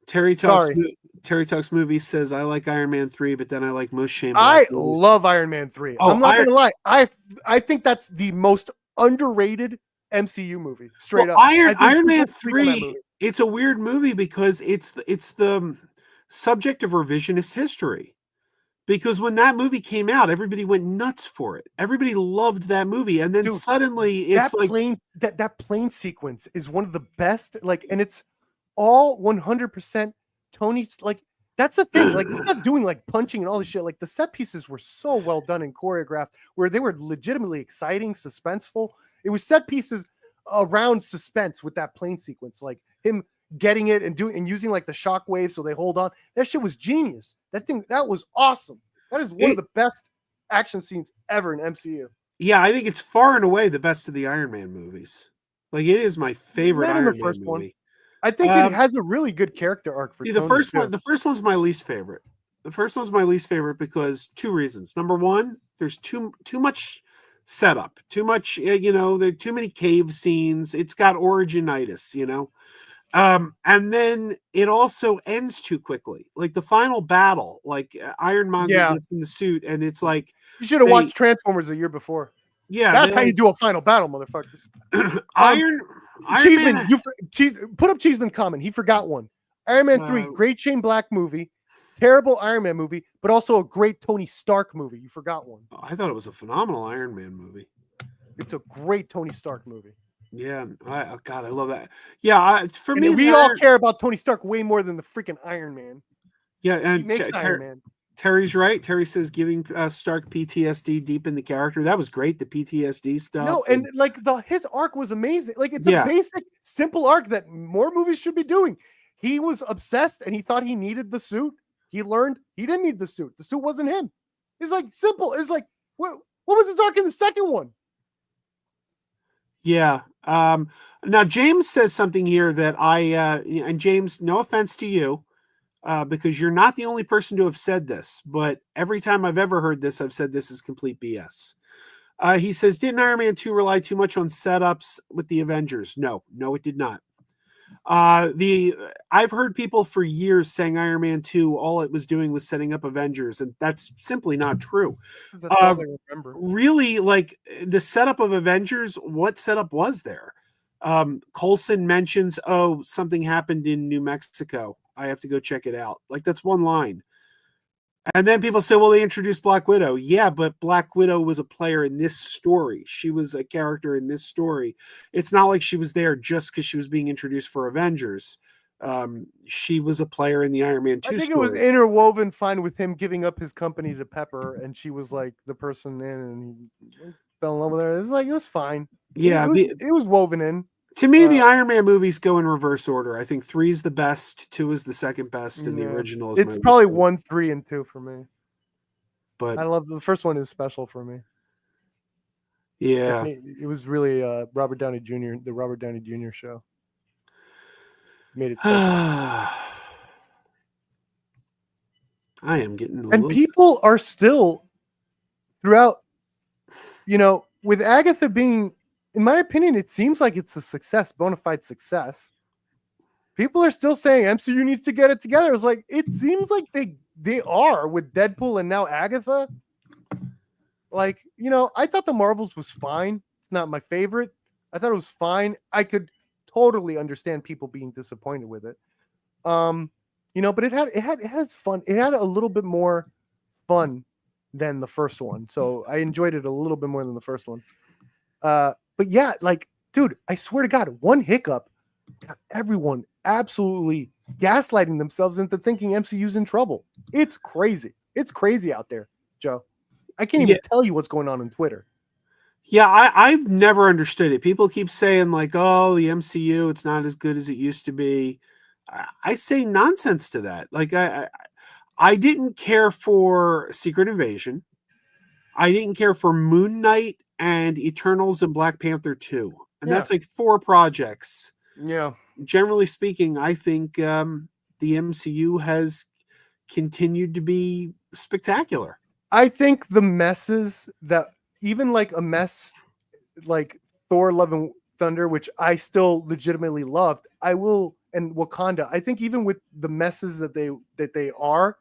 Terry Talks Sorry. Terry Talks Movies says I like Iron Man 3, but then I like most Shane I Black movies. love Iron Man 3. Oh, I'm not gonna lie. I think that's the most underrated MCU movie. Straight up. I think Iron Man people sleep on that 3, movie. it's a weird movie because it's the subject of revisionist history. Because when that movie came out, everybody went nuts for it. Everybody loved that movie, and then Dude, suddenly it's that like plane sequence is one of the best. Like, and it's all 100% Tony's. Like, that's the thing. Like, he's not doing like punching and all this shit. Like, the set pieces were so well done and choreographed, where they were legitimately exciting, suspenseful. It was set pieces around suspense with that plane sequence, like him getting it and using like the shockwave so they hold on. That shit was genius. That was awesome. That is one of the best action scenes ever in MCU. Yeah, I think it's far and away the best of the Iron Man movies. Like it is my favorite Not in Iron the Man first movie. one. I think it has a really good character arc for See, Tony the first one's my least favorite. The first one's my least favorite because 2 reasons. Number 1, there's too much setup, too much. There are too many cave scenes. It's got originitis. And then it also ends too quickly. Like the final battle, like Ironmonger gets in the suit, and it's like you should have watched Transformers a year before. Yeah, that's how you do a final battle, motherfuckers. Iron Cheeseman, Man, put up Cheeseman comment. He forgot one. Iron Man 3, great Shane Black movie, terrible Iron Man movie, but also a great Tony Stark movie. You forgot one. I thought it was a phenomenal Iron Man movie. It's a great Tony Stark movie. Yeah, God, I love that. Yeah, for me, we all care about Tony Stark way more than the freaking Iron Man. Yeah, and he makes Iron Man. Terry's right. Terry says giving Stark PTSD deep in the character. That was great. The PTSD stuff. No, and like his arc was amazing. Like it's a basic, simple arc that more movies should be doing. He was obsessed and he thought he needed the suit. He learned he didn't need the suit. The suit wasn't him. It's like simple. It's like what was his arc in the second one? Yeah. Now James says something here that and James, no offense to you. Because you're not the only person to have said this, but every time I've ever heard this, I've said this is complete BS. He says, didn't Iron Man 2 rely too much on setups with the Avengers? No, it did not. I've heard people for years saying Iron Man 2, all it was doing was setting up Avengers, and that's simply not true. That's all I remember. Really, like the setup of Avengers, what setup was there? Coulson mentions, something happened in New Mexico. I have to go check it out. Like that's one line. And then people say, well, they introduced Black Widow. Yeah, but Black Widow was a player in this story. She was a character in this story. It's not like she was there just because she was being introduced for Avengers. She was a player in the Iron Man 2 I think story. it was interwoven fine with him giving up his company to Pepper, and she was like the person in, and he fell in love with her. It was like, it was fine. Yeah, it was woven in. To me, the Iron Man movies go in reverse order. I think 3 is the best, 2 is the second best, and the original is It's my probably least favorite. 1, 3, and 2 for me. But I love the first one is special for me. yeah, It was really Robert Downey Jr. The Robert Downey Jr. show made it special. I am getting a And little... people are still throughout, with Agatha being, in my opinion, it seems like it's a success, bona fide success. People are still saying MCU needs to get it together. It's like, it seems like they are with Deadpool and now Agatha. Like, I thought the Marvels was fine. It's not my favorite. I thought it was fine. I could totally understand people being disappointed with it. But it has fun. It had a little bit more fun than the first one. So I enjoyed it a little bit more than the first one. But yeah, like, dude, I swear to God, one hiccup got everyone absolutely gaslighting themselves into thinking MCU's in trouble. It's crazy. It's crazy out there, Joe. I can't even tell you what's going on Twitter. Yeah, I've never understood it. People keep saying like, "Oh, the MCU, it's not as good as it used to be." I say nonsense to that. Like, I didn't care for Secret Invasion. I didn't care for Moon Knight and Eternals and Black Panther 2. And that's like 4 projects. Yeah. Generally speaking, I think the MCU has continued to be spectacular. I think the messes that, even like a mess like Thor Love and Thunder, which I still legitimately loved, and Wakanda, I think even with the messes that they are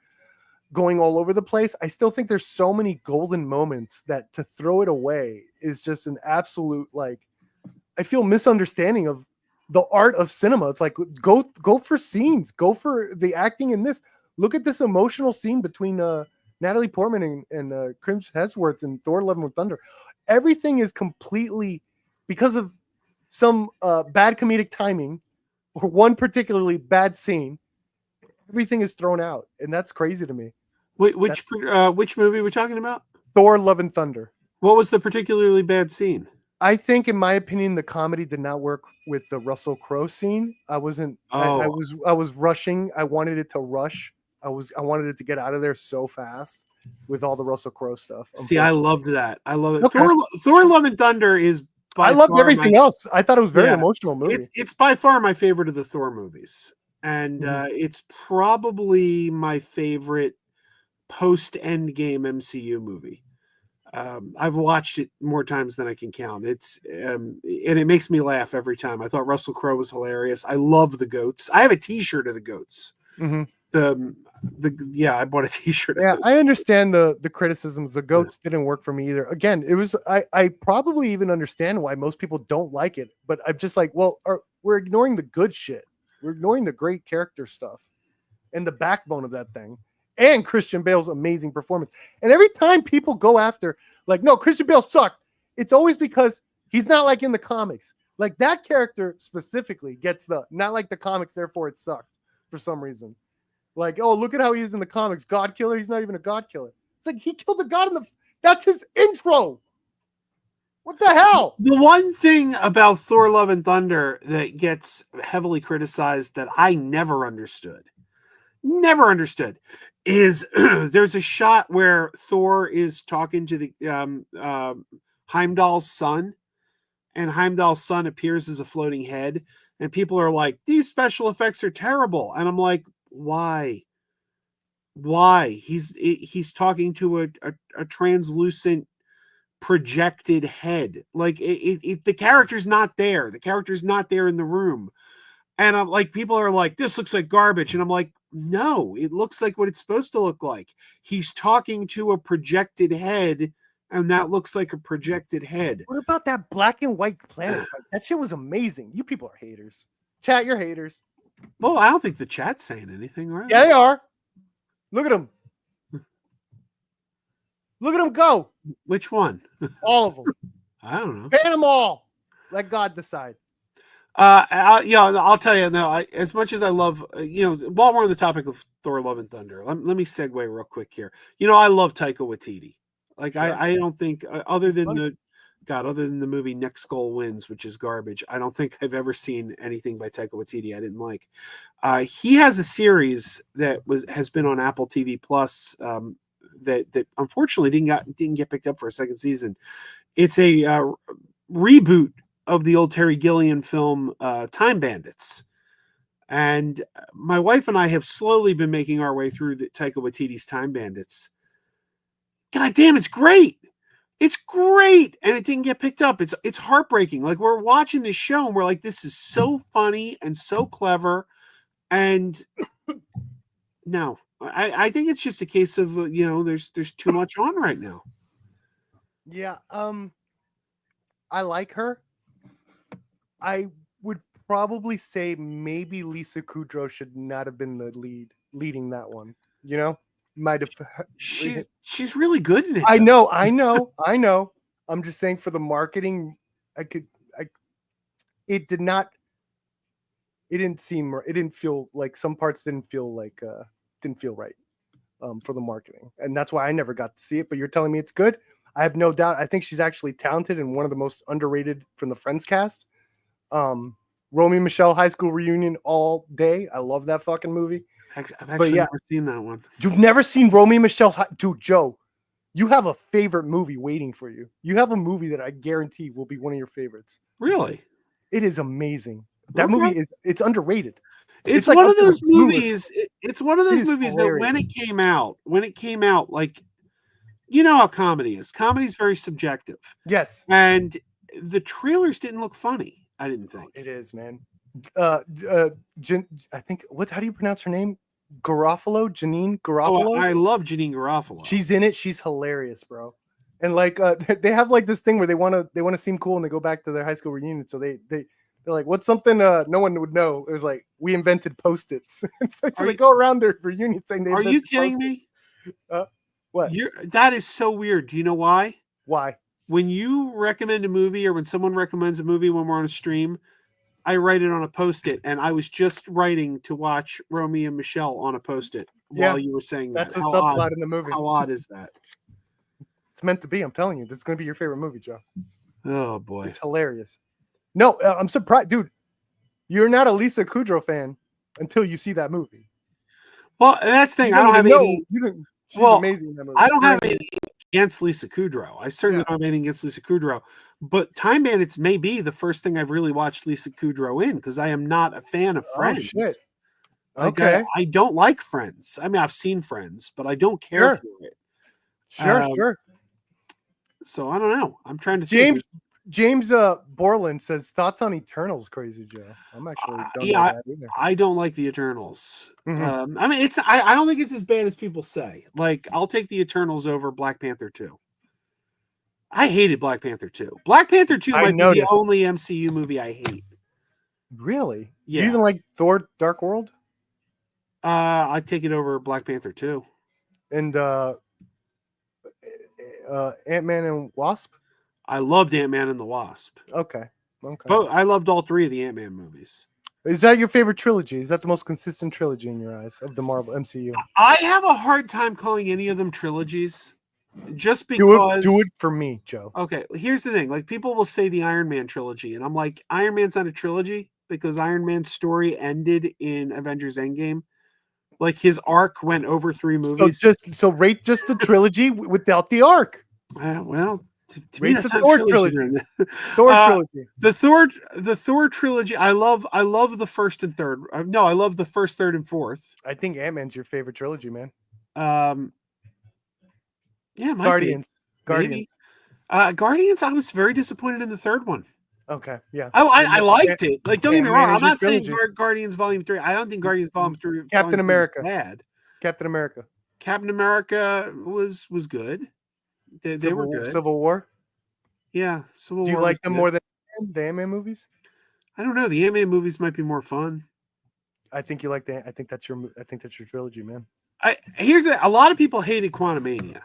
going all over the place, I still think there's so many golden moments that to throw it away is just an absolute, like, I feel misunderstanding of the art of cinema. It's like, go for scenes, go for the acting in this. Look at this emotional scene between Natalie Portman and Chris Hemsworth in Thor: Love and Thunder. Everything is completely, because of some bad comedic timing or one particularly bad scene, everything is thrown out, and that's crazy to me. Which movie are we talking about? Thor: Love and Thunder. What was the particularly bad scene? I think, in my opinion, the comedy did not work with the Russell Crowe scene. I wasn't. I was rushing. I wanted it to rush. I wanted it to get out of there so fast with all the Russell Crowe stuff. See, I loved that. I love it. Okay. Thor: Love and Thunder is by I loved far everything else. I thought it was a very emotional movie. It's by far my favorite of the Thor movies, and it's probably my favorite post Endgame MCU movie. I've watched it more times than I can count. It's and it makes me laugh every time. I thought Russell Crowe was hilarious. I love the goats. I have a T-shirt of the goats. I bought a T-shirt. Yeah, I understand the criticisms. The goats didn't work for me either. Again, it was I probably even understand why most people don't like it, but I'm just like, well, we're ignoring the good shit. We're ignoring the great character stuff and the backbone of that thing. And Christian Bale's amazing performance. And every time people go after, like, no, Christian Bale sucked, it's always because he's not like in the comics. Like, that character specifically gets the not like the comics, therefore it sucked for some reason. Like, oh, look at how he is in the comics. God killer. He's not even a God killer. It's like he killed a god that's his intro. What the hell? The one thing about Thor: Love and Thunder that gets heavily criticized that I never understood is there's a shot where Thor is talking to the Heimdall's son, and Heimdall's son appears as a floating head, and people are like, these special effects are terrible. And I'm like, why? He's talking to a translucent projected head. Like the character's not there. The character's not there in the room. And I'm like, people are like, this looks like garbage. And I'm like, no, it looks like what it's supposed to look like. He's talking to a projected head, and that looks like a projected head. What about that black and white planet fight? That shit was amazing. You people are haters. Chat, you're haters. Well, I don't think the chat's saying anything, right? Yeah, they are. Look at them. Look at them go. Which one? All of them. I don't know. Ban them all. Let God decide. I'll tell you now. As much as I love, while we're on the topic of Thor: Love and Thunder, let me segue real quick here. I love Taika Waititi. Like, sure. I don't think other than God, other than the movie Next Goal Wins, which is garbage, I don't think I've ever seen anything by Taika Waititi I didn't like. He has a series that has been on Apple TV Plus that unfortunately didn't get picked up for a second season. It's a reboot of the old Terry Gilliam film Time Bandits. And my wife and I have slowly been making our way through the Taika Waititi's Time Bandits. God damn, it's great. It's great. And it didn't get picked up. It's heartbreaking. Like, we're watching this show and we're like, this is so funny and so clever. And no, I think it's just a case of, there's too much on right now. Yeah. I like her. I would probably say maybe Lisa Kudrow should not have been the leading that one. Might have. She's really good in it. I know. I'm just saying, for the marketing, it didn't feel like, some parts didn't feel right for the marketing, and that's why I never got to see it. But you're telling me it's good. I have no doubt. I think she's actually talented and one of the most underrated from the Friends cast. Romeo and Michelle High School Reunion all day. I love that fucking movie. I've actually never seen that one. You've never seen Romeo and Michelle? Dude, Joe, you have a favorite movie waiting for you. You have a movie that I guarantee will be one of your favorites. Really? It is amazing. That movie it's underrated. It's like one of those movies. It's one of those movies that when it came out, like, you know how comedy is. Comedy is very subjective. Yes. And the trailers didn't look funny, I didn't think. It is, man. I think, how do you pronounce her name? Janine Garofalo. Oh, I love Janine Garofalo. She's in it. She's hilarious, bro. And like, they have like this thing where they want to seem cool and they go back to their high school reunion. So they're like, what's something no one would know? It was like, we invented Post-its. So they go around their reunion saying they invented Post-its. Are you kidding me? What? That is so weird. Do you know why? Why? When you recommend a movie, or when someone recommends a movie when we're on a stream, I write it on a Post-it, and I was just writing to watch Romeo and Michelle on a Post-it while you were saying that. That's a subplot in the movie. How odd is that? It's meant to be. I'm telling you, that's going to be your favorite movie, Joe. Oh boy, it's hilarious. No, I'm surprised, dude. You're not a Lisa Kudrow fan until you see that movie. Well, that's the thing. I don't have any. She's amazing in that movie. I don't have anything against Lisa Kudrow. I certainly don't have anything against Lisa Kudrow. But Time Bandits may be the first thing I've really watched Lisa Kudrow in, because I am not a fan of Friends. Oh, shit. Okay. I don't like Friends. I mean, I've seen Friends, but I don't care for it. Sure. So I don't know. I'm trying to James Borland says, thoughts on Eternals, Crazy Joe. I'm actually I don't like the Eternals. Mm-hmm. I mean, I don't think it's as bad as people say. Like, I'll take the Eternals over Black Panther 2. I hated Black Panther 2. Black Panther 2 might be the only MCU movie I hate. Really? Yeah. You even like Thor: Dark World? I'd take it over Black Panther 2. And Ant-Man and Wasp? I loved Ant-Man and the Wasp. Okay. But I loved all three of the Ant-Man movies. Is that your favorite trilogy? Is that the most consistent trilogy in your eyes of the Marvel MCU? I have a hard time calling any of them trilogies, just because. Do it for me, Joe. Okay, here's the thing. Like, people will say the Iron Man trilogy, and I'm like, Iron Man's not a trilogy because Iron Man's story ended in Avengers Endgame. Like, his arc went over 3 movies. So rate just the trilogy without the arc. Well. To me, that's the Thor trilogy. Trilogy. The Thor trilogy. I love the first and third. No, I love the first, third, and fourth. I think Ant-Man's your favorite trilogy, man. Yeah, Guardians. Guardians. I was very disappointed in the third one. Okay, yeah. I liked it. Like, don't get me wrong. I'm not saying Guardians Volume 3. I don't think Guardians Volume 3. Captain America. Bad. Captain America. Captain America was good. They were good. Civil War. Yeah, Civil War. Do you like them more than the Ant-Man movies? I don't know. The Ant-Man movies might be more fun. I think you like I think that's your trilogy, man. Here's a lot of people hated Quantumania.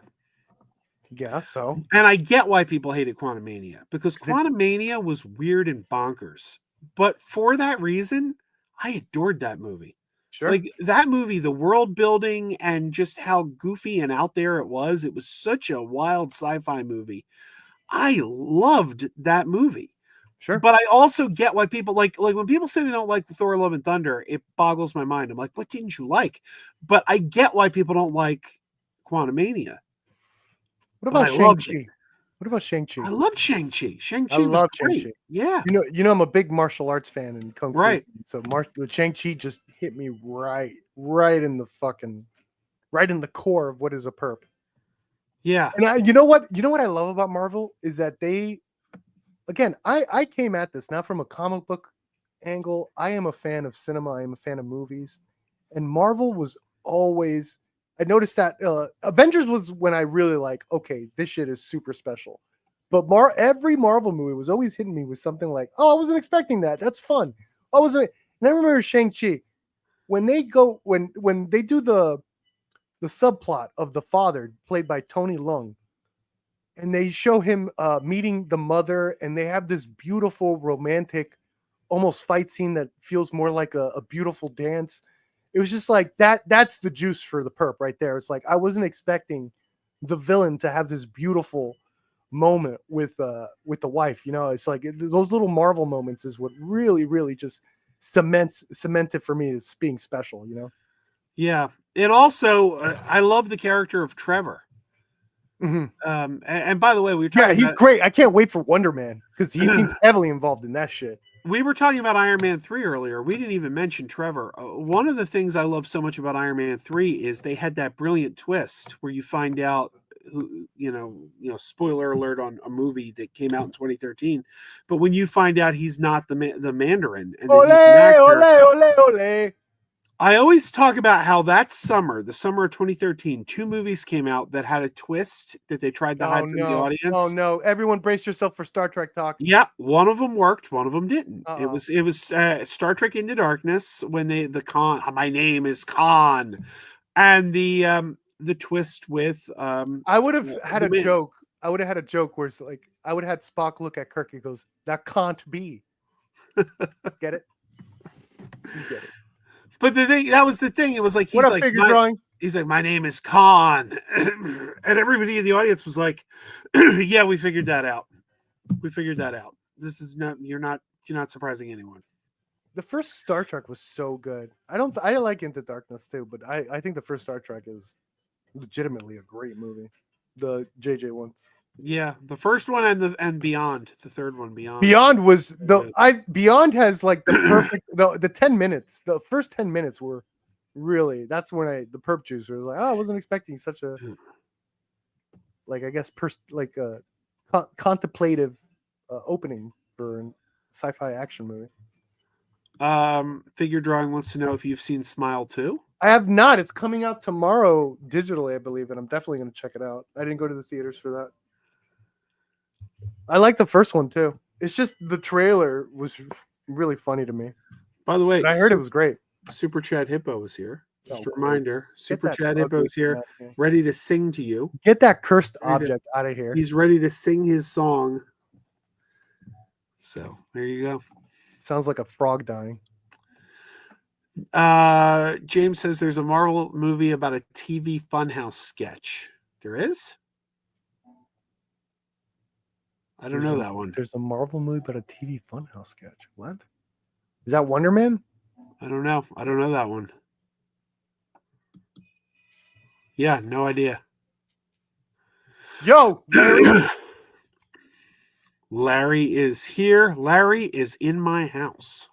Yeah, so. And I get why people hated Quantumania, because Quantumania was weird and bonkers. But for that reason, I adored that movie. Sure. Like, that movie, the world building and just how goofy and out there it was such a wild sci-fi movie. I loved that movie. Sure. But I also get why people like when people say they don't like the Thor: Love and Thunder, it boggles my mind. I'm like, what didn't you like? But I get why people don't like Quantumania. What But about I loved it. Shang-Chi? What about Shang-Chi? I loved Shang-Chi. I Shang-Chi was love great. Shang-Chi. Yeah. You know, I'm a big martial arts fan and kung fu. Right. So Shang-Chi just hit me right in the core of what is a perp. Yeah. And you know what I love about Marvel is that I came at this not from a comic book angle. I am a fan of cinema. I am a fan of movies, and Marvel was always. I noticed that Avengers was when I really like. Okay, this shit is super special. But every Marvel movie was always hitting me with something like, "Oh, I wasn't expecting that. That's fun." I wasn't. And I remember Shang-Chi when they go when they do the subplot of the father played by Tony Leung, and they show him meeting the mother, and they have this beautiful romantic almost fight scene that feels more like a beautiful dance. It was just like that's the juice for the perp right there. It's like I wasn't expecting the villain to have this beautiful moment with the wife. You know, it's like those little Marvel moments is what really just cemented for me as being special, you know. Yeah. And also I love the character of Trevor. And by the way, we were talking he's great. I can't wait for Wonder Man because he seems heavily involved in that shit. We were talking about Iron Man 3 earlier. We didn't even mention Trevor. One of the things I love so much about Iron Man 3 is they had that brilliant twist where you find out who, spoiler alert on a movie that came out in 2013. But when you find out he's not the Mandarin and that he's an actor, Ole. I always talk about how that summer, the summer of 2013, 2 movies came out that had a twist that they tried to hide from the audience. Oh no! Everyone, brace yourself for Star Trek talk. Yeah, one of them worked, one of them didn't. Uh-oh. It was Star Trek Into Darkness when the Khan. My name is Khan, and the twist with I would have had a joke. I would have had a joke where it's like I would have had Spock look at Kirk. He goes, "That can't be." Get it? You get it. But that was the thing. It was like what a figure drawing. He's like, my name is Khan, and everybody in the audience was like, "Yeah, we figured that out. We figured that out. This is not. You're not surprising anyone." The first Star Trek was so good. I like Into Darkness too, but I think the first Star Trek is legitimately a great movie. The JJ ones. Yeah, the first one and Beyond, the third one, Beyond. Beyond was Beyond has like the perfect the 10 minutes. The first 10 minutes were really that's when the perp juice was like, oh, I wasn't expecting such a like I guess contemplative opening for a sci-fi action movie. Figure Drawing wants to know if you've seen Smile 2. I have not. It's coming out tomorrow digitally, I believe, and I'm definitely going to check it out. I didn't go to the theaters for that. I like the first one too. It's just the trailer was really funny to me. By the way, I heard it was great. Super Chad Hippo is here. Just a reminder, Super that Chad Hippo is here, ready to sing to you. Get that cursed object out of here. He's ready to sing his song. So there you go. Sounds like a frog dying. James says there's a Marvel movie about a TV Funhouse sketch. There is? I don't know that one. There's a Marvel movie about a TV Funhouse sketch. What? Is that Wonder Man? I don't know. I don't know that one. Yeah, no idea. Yo, Larry. Larry is here. Larry is in my house.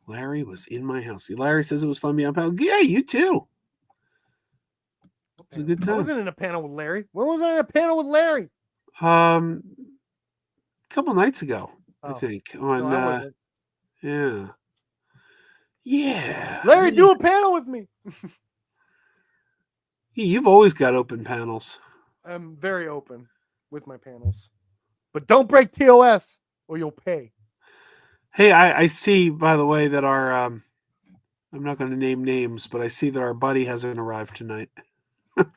Larry was in my house. Larry says it was fun beyond panel. Yeah, you too. It was a good time. I wasn't in a panel with Larry. When was I in a panel with Larry? A couple nights ago, I think. On yeah. Larry, do a panel with me. You've always got open panels. I'm very open with my panels. But don't break TOS or you'll pay. Hey, I see, by the way, that our I'm not going to name names, but I see that our buddy hasn't arrived tonight.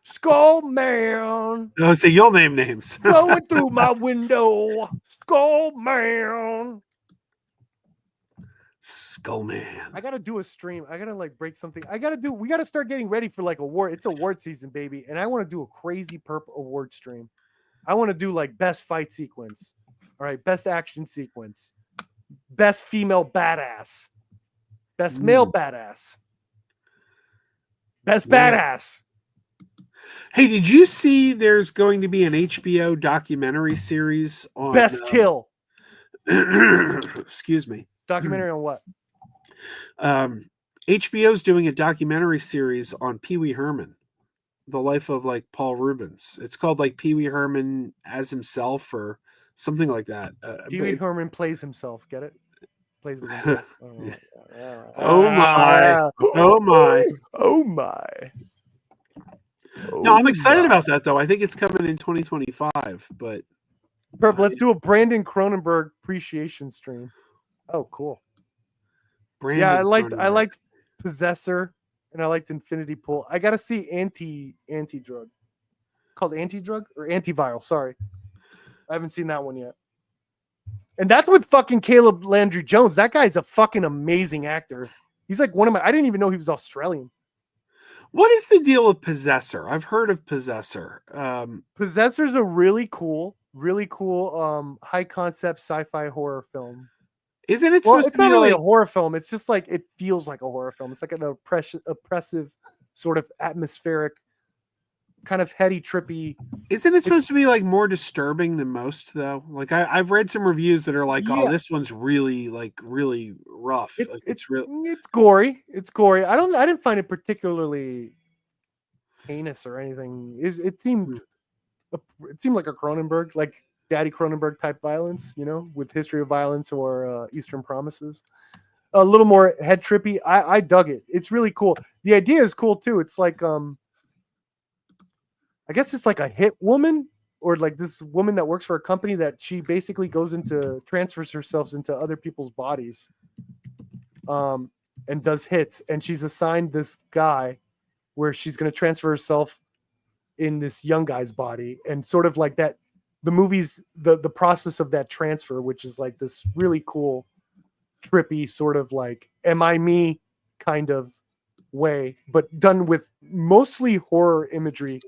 Skull Man. No, so you'll name names. Going through my window. Skull Man. Skull Man. I gotta do a stream. I gotta break something. We gotta start getting ready for award. It's award season, baby. And I want to do a crazy perp award stream. I want to do like best fight sequence. All right, best action sequence. Best female badass. Best male badass. Best badass. Hey, did you see there's going to be an HBO documentary series on Best kill. excuse me. Documentary on what? HBO's doing a documentary series on Pee Wee Herman, the life of like Paul Rubens. It's called like Pee Wee Herman as himself or something like that. Pee Wee Herman plays himself. Get it? Plays with himself. Oh my! Oh my! Oh my! No, I'm excited about that though. I think it's coming in 2025. But Perp, let's do a Brandon Cronenberg appreciation stream. Oh, cool. Brandon I liked Cronenberg. Possessor and I liked Infinity Pool. I gotta see Anti-Drug. Called Anti-Drug or Antiviral, sorry. I haven't seen that one yet. And that's with fucking Caleb Landry Jones. That guy's a fucking amazing actor. He's like one of my I didn't even know he was Australian. What is the deal with Possessor? I've heard of Possessor. Possessor's a really cool high concept sci-fi horror film. Isn't it Well, supposed it's to be not really like a horror film. It's just like it feels like a horror film. It's like an oppressive sort of atmospheric, kind of heady, trippy. Isn't it supposed to be like more disturbing than most though? Like I've read some reviews that are like, Yeah. oh, this one's really rough. It's real. It's gory. It's gory. I didn't find it particularly heinous or anything. It seemed like a Cronenberg, like Daddy Cronenberg type violence, you know, with History of Violence or Eastern Promises. A little more head trippy. I dug it. It's really cool. The idea is cool too. It's like I guess it's like a hit woman or like this woman that works for a company that she basically transfers herself into other people's bodies and does hits. And she's assigned this guy where she's going to transfer herself in this young guy's body. And sort of like that, the movie's, the process of that transfer, which is like this really cool, trippy sort of like, am I me kind of way, but done with mostly horror imagery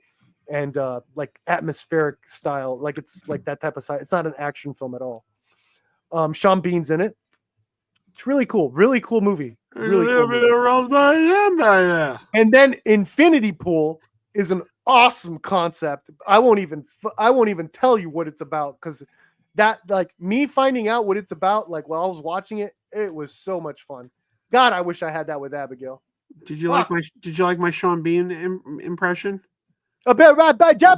and like atmospheric style. Like it's like that type of side. It's not an action film at all. Sean Bean's in it. It's really cool movie. Really cool movie. And then Infinity Pool is an awesome concept. I won't even tell you what it's about because that, like, me finding out what it's about, like while I was watching it, it was so much fun. God, I wish I had that with Abigail. Did you like my Sean Bean impression? A bit right by James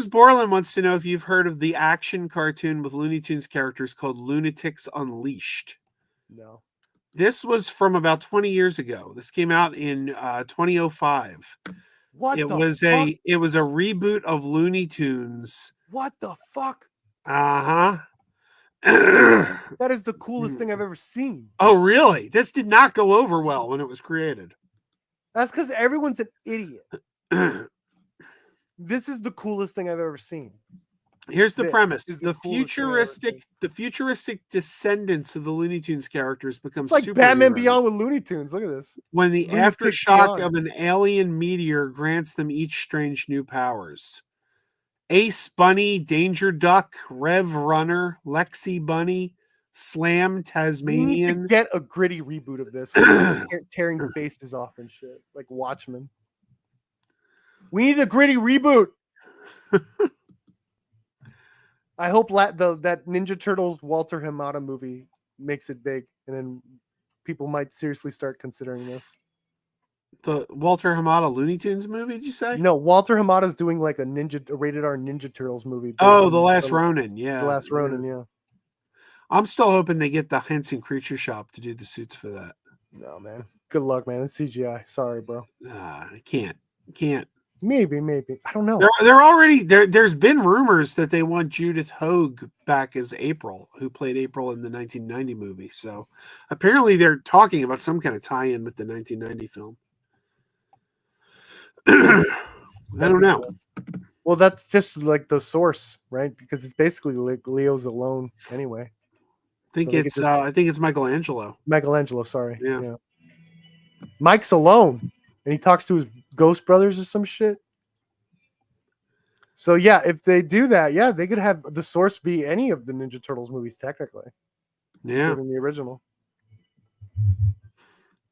Borland wants to know if you've heard of the action cartoon with Looney Tunes characters called Lunatics Unleashed. No. This was from about 20 years ago. This came out in 2005. It was a reboot of Looney Tunes. What the fuck? Uh-huh. That is the coolest thing I've ever seen. Oh, really? This did not go over well when it was created. That's because everyone's an idiot. This is the coolest thing I've ever seen. Here's the premise. The futuristic descendants of the Looney Tunes characters become like Batman Beyond with Looney Tunes. Look at this. When the aftershock of an alien meteor grants them each strange new powers. Ace Bunny, Danger Duck, Rev Runner, Lexi Bunny, Slam Tasmanian. We need to get a gritty reboot of this. Tearing the faces off and shit. Like Watchmen. We need a gritty reboot. I hope that Ninja Turtles Walter Hamada movie makes it big, and then people might seriously start considering this. The Walter Hamada Looney Tunes movie, did you say? No, Walter Hamada's doing like a rated R Ninja Turtles movie. Oh, The Last Ronin, yeah. The Last Ronin, yeah. I'm still hoping they get the Henson Creature Shop to do the suits for that. No, man. Good luck, man. It's CGI. Sorry, bro. I can't. Maybe. I don't know. They're already there. There's been rumors that they want Judith Hoag back as April, who played April in the 1990 movie. So apparently they're talking about some kind of tie-in with the 1990 film. I don't know. Well, that's just like the source, right? Because it's basically like Leo's alone anyway. I think it's Michelangelo. Michelangelo, sorry. Yeah. Mike's alone, and he talks to his ghost brothers or some shit. So yeah, if they do that, yeah, they could have the source be any of the Ninja Turtles movies, technically, Yeah. including the original.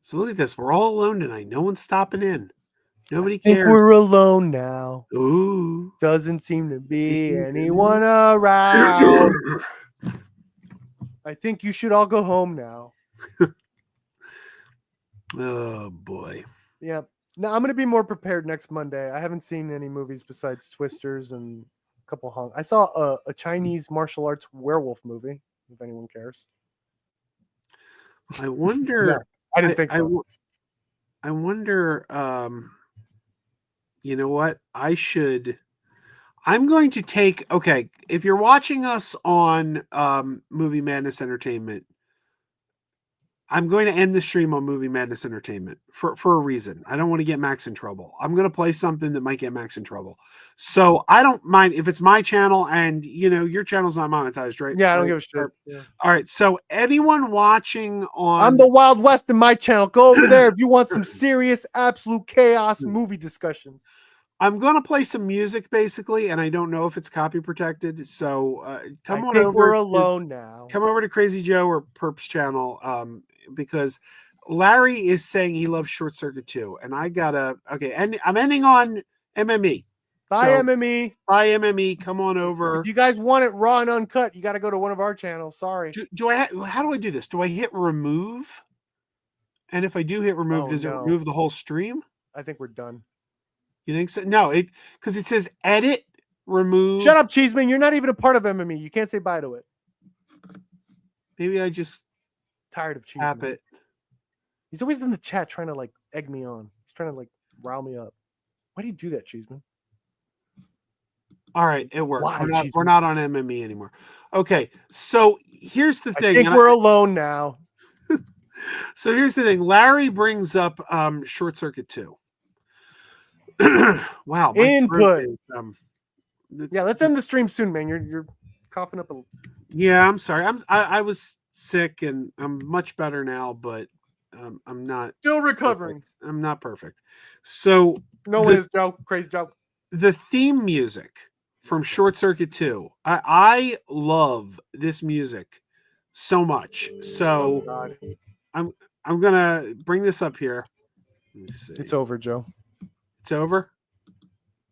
So look at this. We're all alone tonight. No one's stopping in. Nobody I think cares. we're alone now. Ooh. Doesn't seem to be anyone around. I think you should all go home now. Oh boy. Yeah. Now I'm gonna be more prepared next Monday. I haven't seen any movies besides Twisters and a couple I saw a Chinese martial arts werewolf movie, if anyone cares. I wonder. No, I didn't think so. I wonder. You know what? I'm going to take. Okay, if you're watching us on Movie Madness Entertainment, I'm going to end the stream on Movie Madness Entertainment for a reason. I don't want to get Max in trouble. I'm going to play something that might get Max in trouble. So I don't mind if it's my channel and your channel's not monetized, right? Yeah, I don't give a shit. Yeah. All right. So anyone watching on I'm the Wild West in my channel. Go over there if you want some serious, absolute chaos movie discussion. I'm going to play some music basically, and I don't know if it's copy protected. So come on over. We're alone now. Come over to Crazy Joe or Perp's channel because Larry is saying he loves Short Circuit 2, and I gotta and I'm ending on MME. Bye, MME. Bye, MME. Come on over. If you guys want it raw and uncut, you got to go to one of our channels. Sorry. How do I do this? Do I hit remove? And if I do hit remove, does it remove the whole stream? I think we're done. You think so? No, because it says edit, remove. Shut up, Cheeseman. You're not even a part of MME. You can't say bye to it. Maybe I just tired of Cheeseman. tap it. He's always in the chat trying to like egg me on. He's trying to like rile me up. Why do you do that, Cheeseman? All right, it worked. Wow, we're not on MME anymore. Okay, so here's the thing. I think we're alone now. So here's the thing. Larry brings up Short Circuit 2. Wow. Input. Is, yeah, let's end the stream soon, man. You're coughing up a. Yeah, I'm sorry. I was sick and I'm much better now, but I'm not still recovering. Perfect. I'm not perfect. So no one is Joe. Crazy Joe. The theme music from Short Circuit 2. I love this music so much. So I'm gonna bring this up here. Let me see. It's over, Joe. It's over.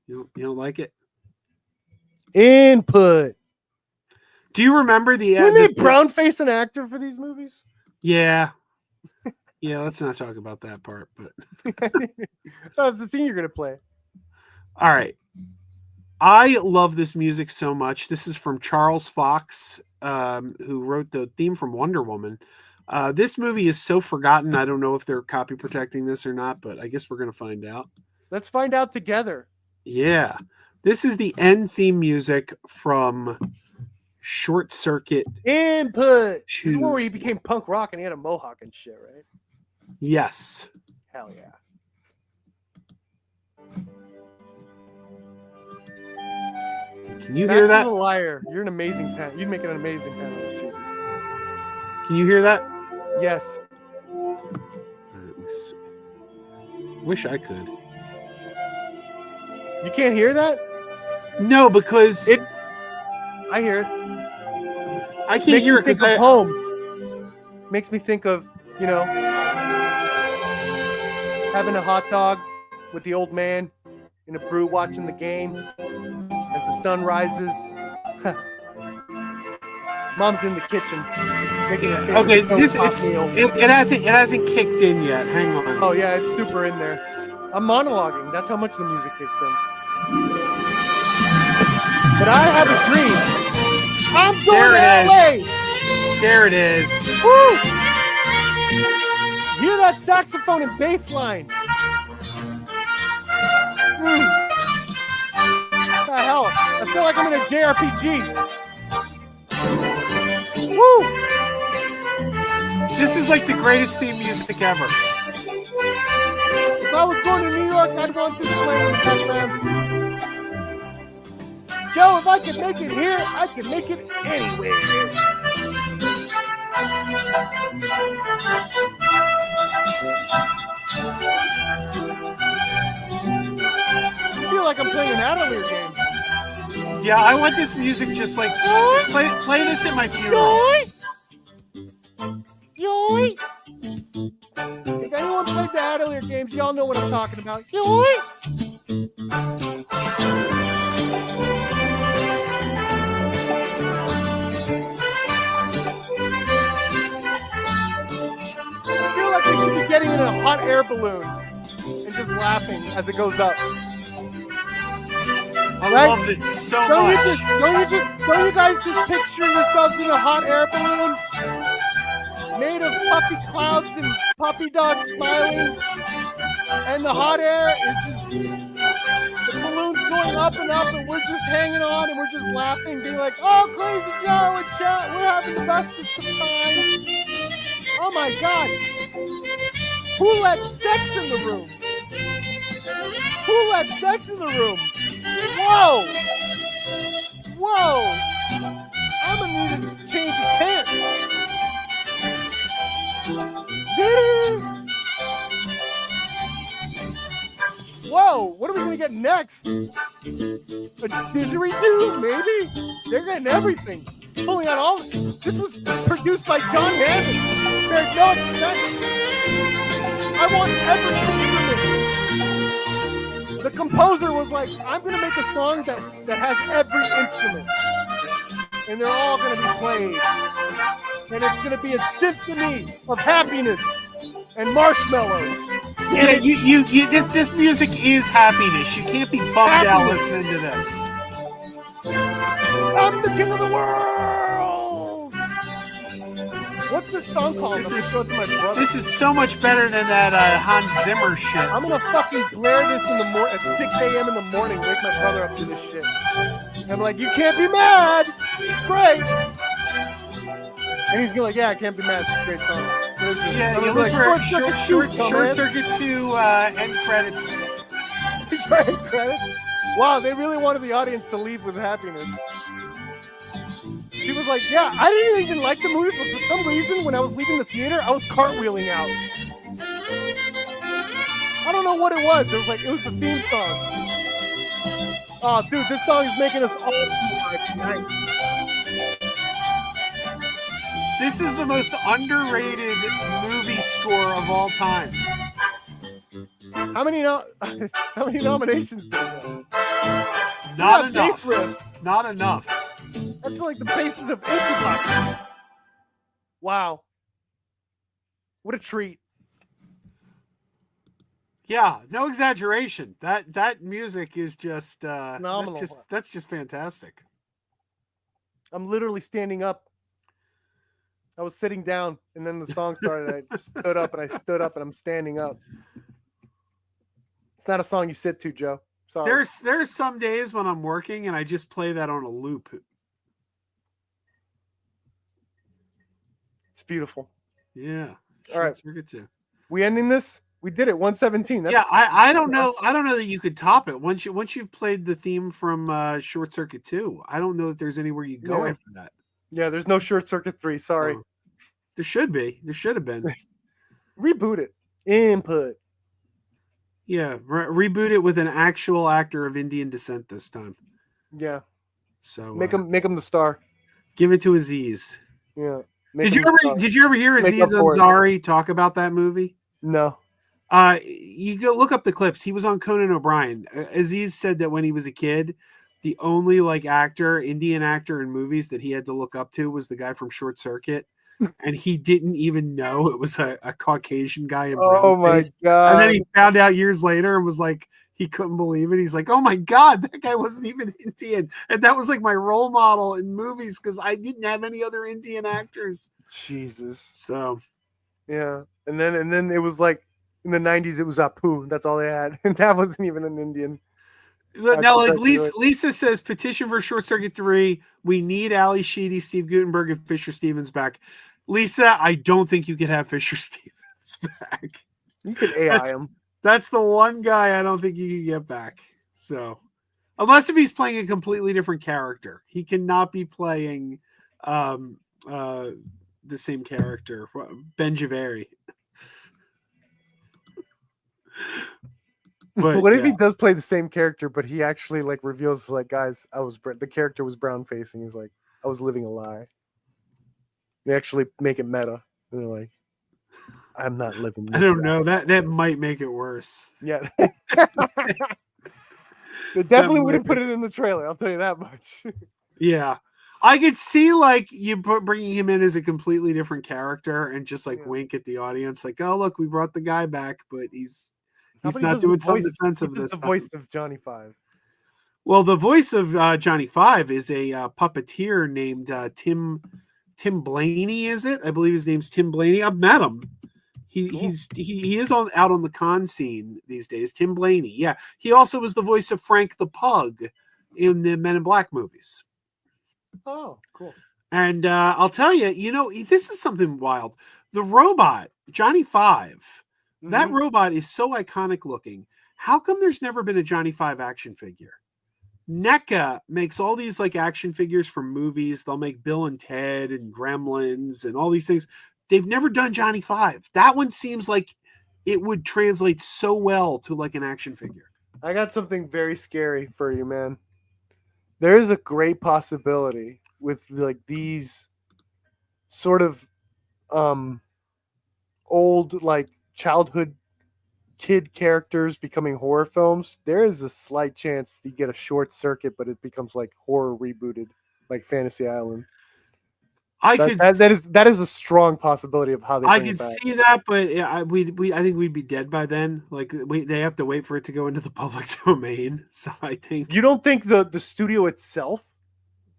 You don't like it? Input. Do you remember Didn't they brown face an actor for these movies? Yeah. Yeah, let's not talk about that part, but that's the scene you're gonna play. All right. I love this music so much. This is from Charles Fox, who wrote the theme from Wonder Woman. This movie is so forgotten. I don't know if they're copy protecting this or not, but I guess we're gonna find out. Let's find out together. Yeah. This is the end theme music from Short Circuit. Input. This is one where he became punk rock and he had a mohawk and shit, right? Yes. Hell yeah. Can you hear that? Max is a liar. You're an amazing panel. You'd make an amazing panelist, Cheeseman. Can you hear that? Yes. Wish I could. You can't hear that? No, because I hear it. I can't hear it because of home. Makes me think of, having a hot dog with the old man in a brew watching the game as the sun rises. Mom's in the kitchen making a okay. It hasn't kicked in yet. Hang on. Oh yeah, it's super in there. I'm monologuing. That's how much the music kicked in. But I have a dream. I'm going to LA. There it is. Woo! Hear that saxophone and bass line. What the hell? I feel like I'm in a JRPG. Woo! This is like the greatest theme music ever. If I was going to New York, I'd want this playing in the background. Joe, if I could make it here, I could make it anywhere. like I'm playing an Atelier game. Yeah, I want this music just like play this at my funeral. Yoy! If anyone played the Atelier games, y'all know what I'm talking about. Yoy! I feel like we should be getting in a hot air balloon and just laughing as it goes up. I Right? love this so Don't much. you guys just picture yourselves in a hot air balloon made of puppy clouds and puppy dogs smiling, and the hot air is just the balloon's going up and up, and we're just hanging on and we're just laughing, being like, "Oh, Crazy Joe and chat, we're having the bestest of time." Oh my God! Who let sex in the room? Who let sex in the room? Whoa! Whoa! I'm gonna need to change his pants. Whoa! What are we gonna get next? A didgeridoo, maybe? They're getting everything. Pulling out all. This was produced by John Hammond. There's no expense. I want every instrument. The composer was like, I'm gonna make a song that has every instrument. And they're all gonna be played. And it's gonna be a symphony of happiness and marshmallows. Yeah, this music is happiness. You can't be bummed out listening to this. I'm the king of the world. What's this song called? This is to my brother. This is so much better than that Hans Zimmer shit. I'm gonna fucking blare this in the at 6 a.m. in the morning. Wake my brother up to this shit. And I'm like, you can't be mad. It's great. And he's gonna like, yeah, I can't be mad. It's a great song. Yeah, you look for Short Circuit 2 end credits. End credits. Wow, they really wanted the audience to leave with happiness. She was like, yeah, I didn't even like the movie, but for some reason, when I was leaving the theater, I was cartwheeling out. I don't know what it was. It was the theme song. Oh, dude, this song is making us all tonight. This is the most underrated movie score of all time. How many nominations did it have? Not enough. Not enough. That's like the basis of Incubus. Wow. What a treat. Yeah, no exaggeration. That music is just phenomenal. That's just fantastic. I'm literally standing up. I was sitting down, and then the song started. I just stood up, and I'm standing up. It's not a song you sit to, Joe. Sorry. There's some days when I'm working, and I just play that on a loop. It's beautiful. Yeah. All right. Circuit 2. We ending this? We did it. 117. Yeah, I don't know. I don't know that you could top it once you've played the theme from Short Circuit 2. I don't know that there's anywhere you go after that. Yeah, there's no Short Circuit 3. Sorry. There should be. There should have been. Reboot it. Input. Yeah, reboot it with an actual actor of Indian descent this time. Yeah. So make him the star. Give it to Aziz. Yeah. Did you ever hear Aziz Ansari talk about that movie? No. You go look up the clips. He was on Conan O'Brien. Aziz said that when he was a kid, the only Indian actor in movies that he had to look up to was the guy from Short Circuit. And he didn't even know it was a Caucasian guy in brown Oh my God. And then he found out years later and was like, he couldn't believe it. He's like, oh my God, that guy wasn't even Indian. And that was like my role model in movies because I didn't have any other Indian actors. Jesus. So yeah. And then it was like in the 90s, it was Apu. That's all they had. And that wasn't even an Indian. Now, like Lisa says, petition for Short Circuit 3. We need Ali Sheedy, Steve Guttenberg, and Fisher Stevens back. Lisa, I don't think you could have Fisher Stevens back. You could AI him. That's the one guy I don't think you can get back. So, unless if he's playing a completely different character, he cannot be playing the same character. Ben Javeri. But What if yeah. he does play the same character, but he actually like reveals like, guys, the character was brown facing. He's like, I was living a lie. They actually make it meta. And they're like, I'm not living I this don't lie. know. That might make it worse. Yeah. They That definitely might wouldn't put make- it in the trailer. I'll tell you that much. Yeah. I could see like bringing him in as a completely different character and just like Yeah. wink at the audience, like, "Oh, look, we brought the guy back, but he's How about he not does the doing something voice? He defensive does this the time." voice of Johnny Five. Well, the voice of Johnny Five is a puppeteer named Tim Blaney. Is it? I believe his name's Tim Blaney. I've met him. Cool. He is out on the con scene these days. Tim Blaney. Yeah, he also was the voice of Frank the Pug in the Men in Black movies. Oh, cool. And I'll tell you, this is something wild. The robot, Johnny Five, that Mhm. robot is so iconic looking. How come there's never been a Johnny Five action figure? NECA makes all these like action figures from movies. They'll make Bill and Ted and Gremlins and all these things. They've never done Johnny Five. That one seems like it would translate so well to like an action figure. I got something very scary for you, man. There is a great possibility with like these sort of old like childhood kid characters becoming horror films. There is a slight chance you get a short circuit, but it becomes like horror rebooted, like Fantasy Island. That is a strong possibility of how they I bring could it back. see that, but yeah, I think we'd be dead by then. Like they have to wait for it to go into the public domain. So I think You don't think the studio itself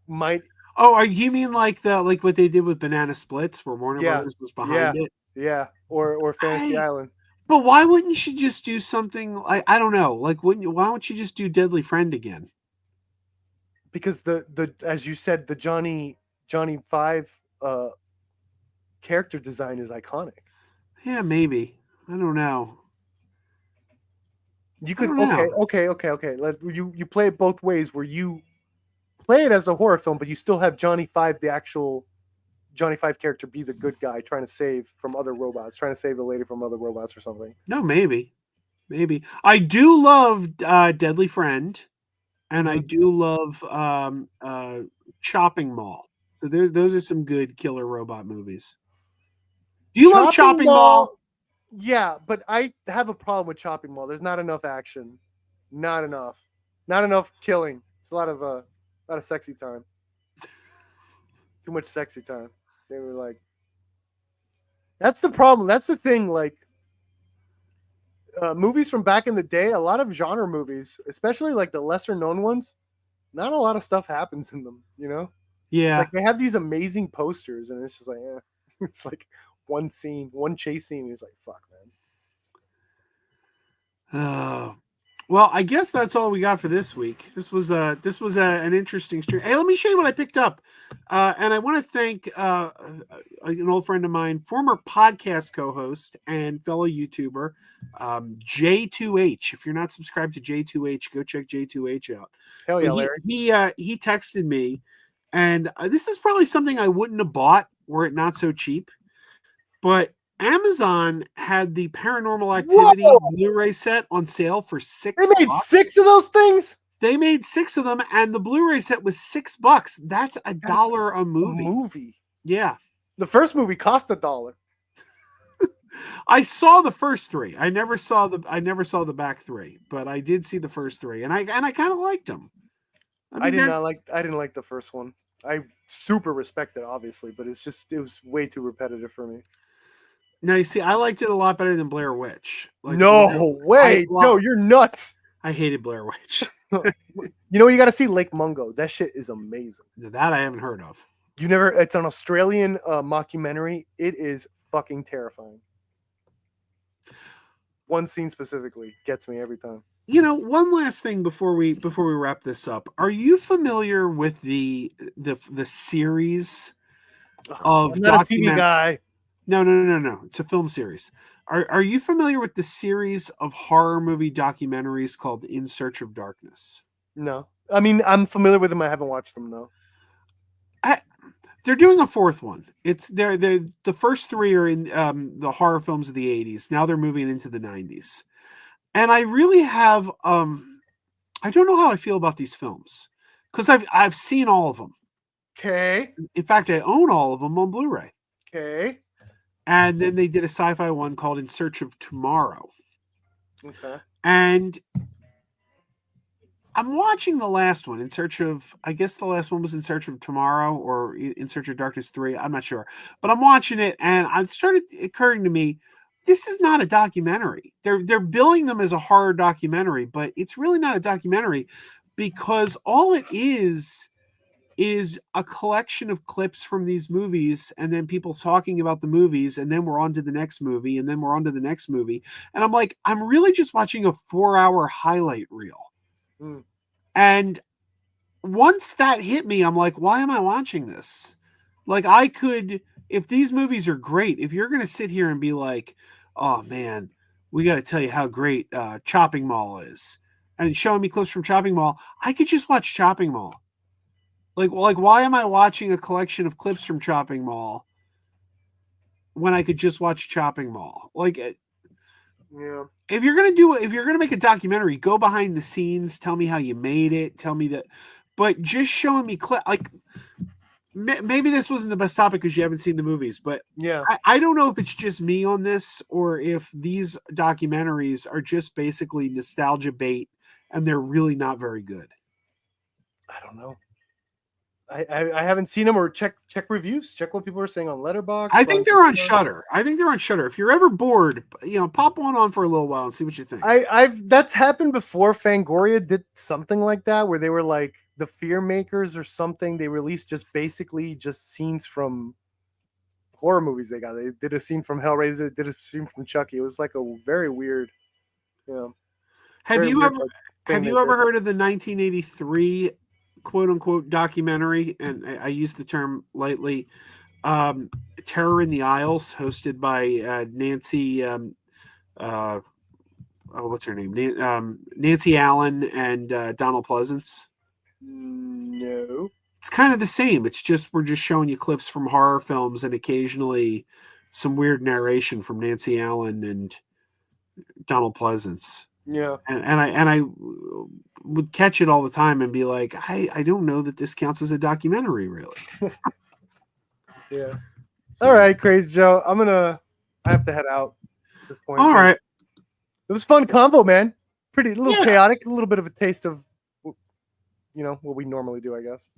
might? Oh, you mean like what they did with Banana Splits, where Warner Yeah, Brothers was behind it? yeah, or Fantasy Island. But why wouldn't you just do something like I don't know, like why don't you just do Deadly Friend again? Because the as you said, the Johnny Five character design is iconic. Yeah, maybe. I don't know. You could okay. You play it both ways, where you play it as a horror film, but you still have Johnny Five, the actual Johnny Five character, be the good guy, trying to save from other robots, trying to save the lady from other robots or something. No, maybe. I do love Deadly Friend, and I do love Chopping Mall. So those are some good killer robot movies. Do you love Chopping Mall? Yeah, but I have a problem with Chopping Mall. There's not enough action, not enough killing. It's a lot of sexy time. Too much sexy time. They were like, that's the problem. That's the thing. Like, movies from back in the day, a lot of genre movies, especially like the lesser known ones, not a lot of stuff happens in them. Yeah. It's like they have these amazing posters, and it's just like, it's like one scene, one chase scene. It's like, fuck, man. Well, I guess that's all we got for this week. This was an interesting stream. Hey, let me show you what I picked up, and I want to thank an old friend of mine, former podcast co-host and fellow YouTuber, J2H. If you're not subscribed to J2H, go check J2H out. Hell yeah, Larry. He texted me, and this is probably something I wouldn't have bought were it not so cheap, but Amazon had the Paranormal Activity Blu-ray set on sale for $6. They made 6 of those things. They made 6 of them, and the Blu-ray set was $6. That's $1 a movie. Yeah, the first movie cost $1. I saw the first 3. I never saw the back 3, but I did see the first 3, and I kind of liked them. I didn't like the first one. I super respect it, obviously, but it was way too repetitive for me. Now you see, I liked it a lot better than Blair Witch. No way! No, you're nuts. I hated Blair Witch. You got to see Lake Mungo. That shit is amazing. That I haven't heard of. It's an Australian mockumentary. It is fucking terrifying. One scene specifically gets me every time. One last thing before we wrap this up. Are you familiar with the series of I'm not a TV guy. No. It's a film series. Are you familiar with the series of horror movie documentaries called In Search of Darkness? No. I mean, I'm familiar with them. I haven't watched them, though. They're doing a 4th one. It's the first 3 are in the horror films of the 80s. Now they're moving into the 90s. And I really have I don't know how I feel about these films because I've seen all of them. Okay. In fact, I own all of them on Blu-ray. Okay. And then they did a sci-fi one called In Search of Tomorrow. Okay. And I'm watching the last one, I guess the last one was In Search of Tomorrow or In Search of Darkness 3. I'm not sure. But I'm watching it and it started occurring to me, this is not a documentary. They're billing them as a horror documentary, but it's really not a documentary because all it is a collection of clips from these movies and then people talking about the movies and then we're on to the next movie and then we're on to the next movie. And I'm like, I'm really just watching a 4-hour highlight reel. Mm. And once that hit me, I'm like, why am I watching this? Like I could, if these movies are great, if you're going to sit here and be like, oh man, we got to tell you how great Chopping Mall is and showing me clips from Chopping Mall, I could just watch Chopping Mall. Like, why am I watching a collection of clips from Chopping Mall when I could just watch Chopping Mall? Like, yeah. If you're gonna make a documentary, go behind the scenes, tell me how you made it, tell me that. But just showing me maybe this wasn't the best topic because you haven't seen the movies, but yeah, I don't know if it's just me on this or if these documentaries are just basically nostalgia bait and they're really not very good. I don't know. I haven't seen them or check reviews. Check what people are saying on Letterboxd. I think they're on Shudder. If you're ever bored, pop one on for a little while and see what you think. That's happened before. Fangoria did something like that where they were like the Fear Makers or something. They released just scenes from horror movies they got. They did a scene from Hellraiser, did a scene from Chucky. It was like a very weird, Have you ever heard of the 1983 quote unquote documentary, and I use the term lightly, Terror in the Isles, hosted by Nancy what's her name? Nancy Allen and Donald Pleasance? No. It's kind of the same. It's just we're just showing you clips from horror films and occasionally some weird narration from Nancy Allen and Donald Pleasance. Yeah. And I would catch it all the time and be like, I don't know that this counts as a documentary, really. Yeah. All right, Crazy Joe. I have to head out at this point. All right. It was fun combo, man. A little chaotic, a little bit of a taste of what we normally do, I guess.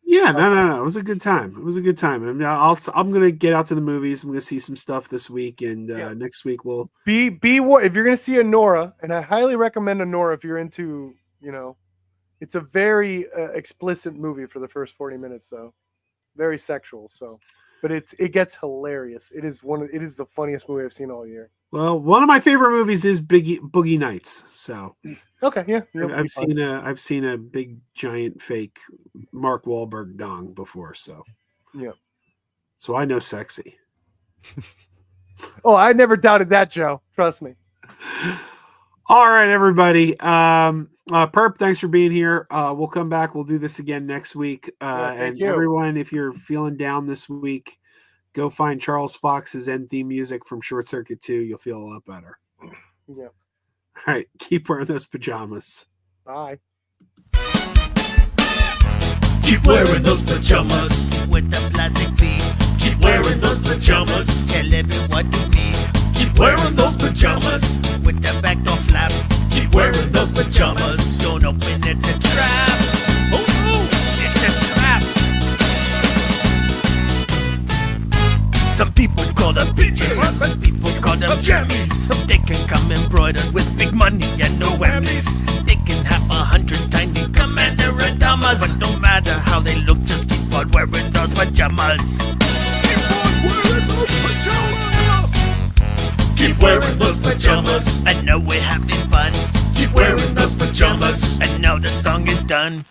Yeah, no. It was a good time. And I'm gonna get out to the movies. I'm gonna see some stuff this week, and next week we'll be if you're gonna see Anora, and I highly recommend Anora if you're into, it's a very explicit movie for the first 40 minutes, so very sexual. So, but it gets hilarious. It is the funniest movie I've seen all year. Well, one of my favorite movies is Boogie Nights. So okay, yeah, I've seen a big giant fake Mark Wahlberg dong before. So yeah, so I know sexy. Oh, I never doubted that, Joe. Trust me. All right, everybody. Perp, thanks for being here. We'll come back. We'll do this again next week. Thank you. Everyone, if you're feeling down this week, go find Charles Fox's end theme music from Short Circuit 2. You'll feel a lot better. Yeah. All right. Keep wearing those pajamas. Bye. Keep wearing those pajamas with the plastic feet. Keep wearing those pajamas. Tell everyone you meet. Keep wearing those pajamas with the back door flap. Keep wearing those pajamas. Don't open it, it's a trap. Oh, it's a trap. Some people call them PJs, some people call them jammies. They can come embroidered with big money and no whammies. They can have 100 tiny commander Adamas, but no matter how they look, just keep on wearing those pajamas. Keep on wearing those pajamas. Keep wearing those pajamas. I know we're having fun. Keep wearing those pajamas. And now the song is done.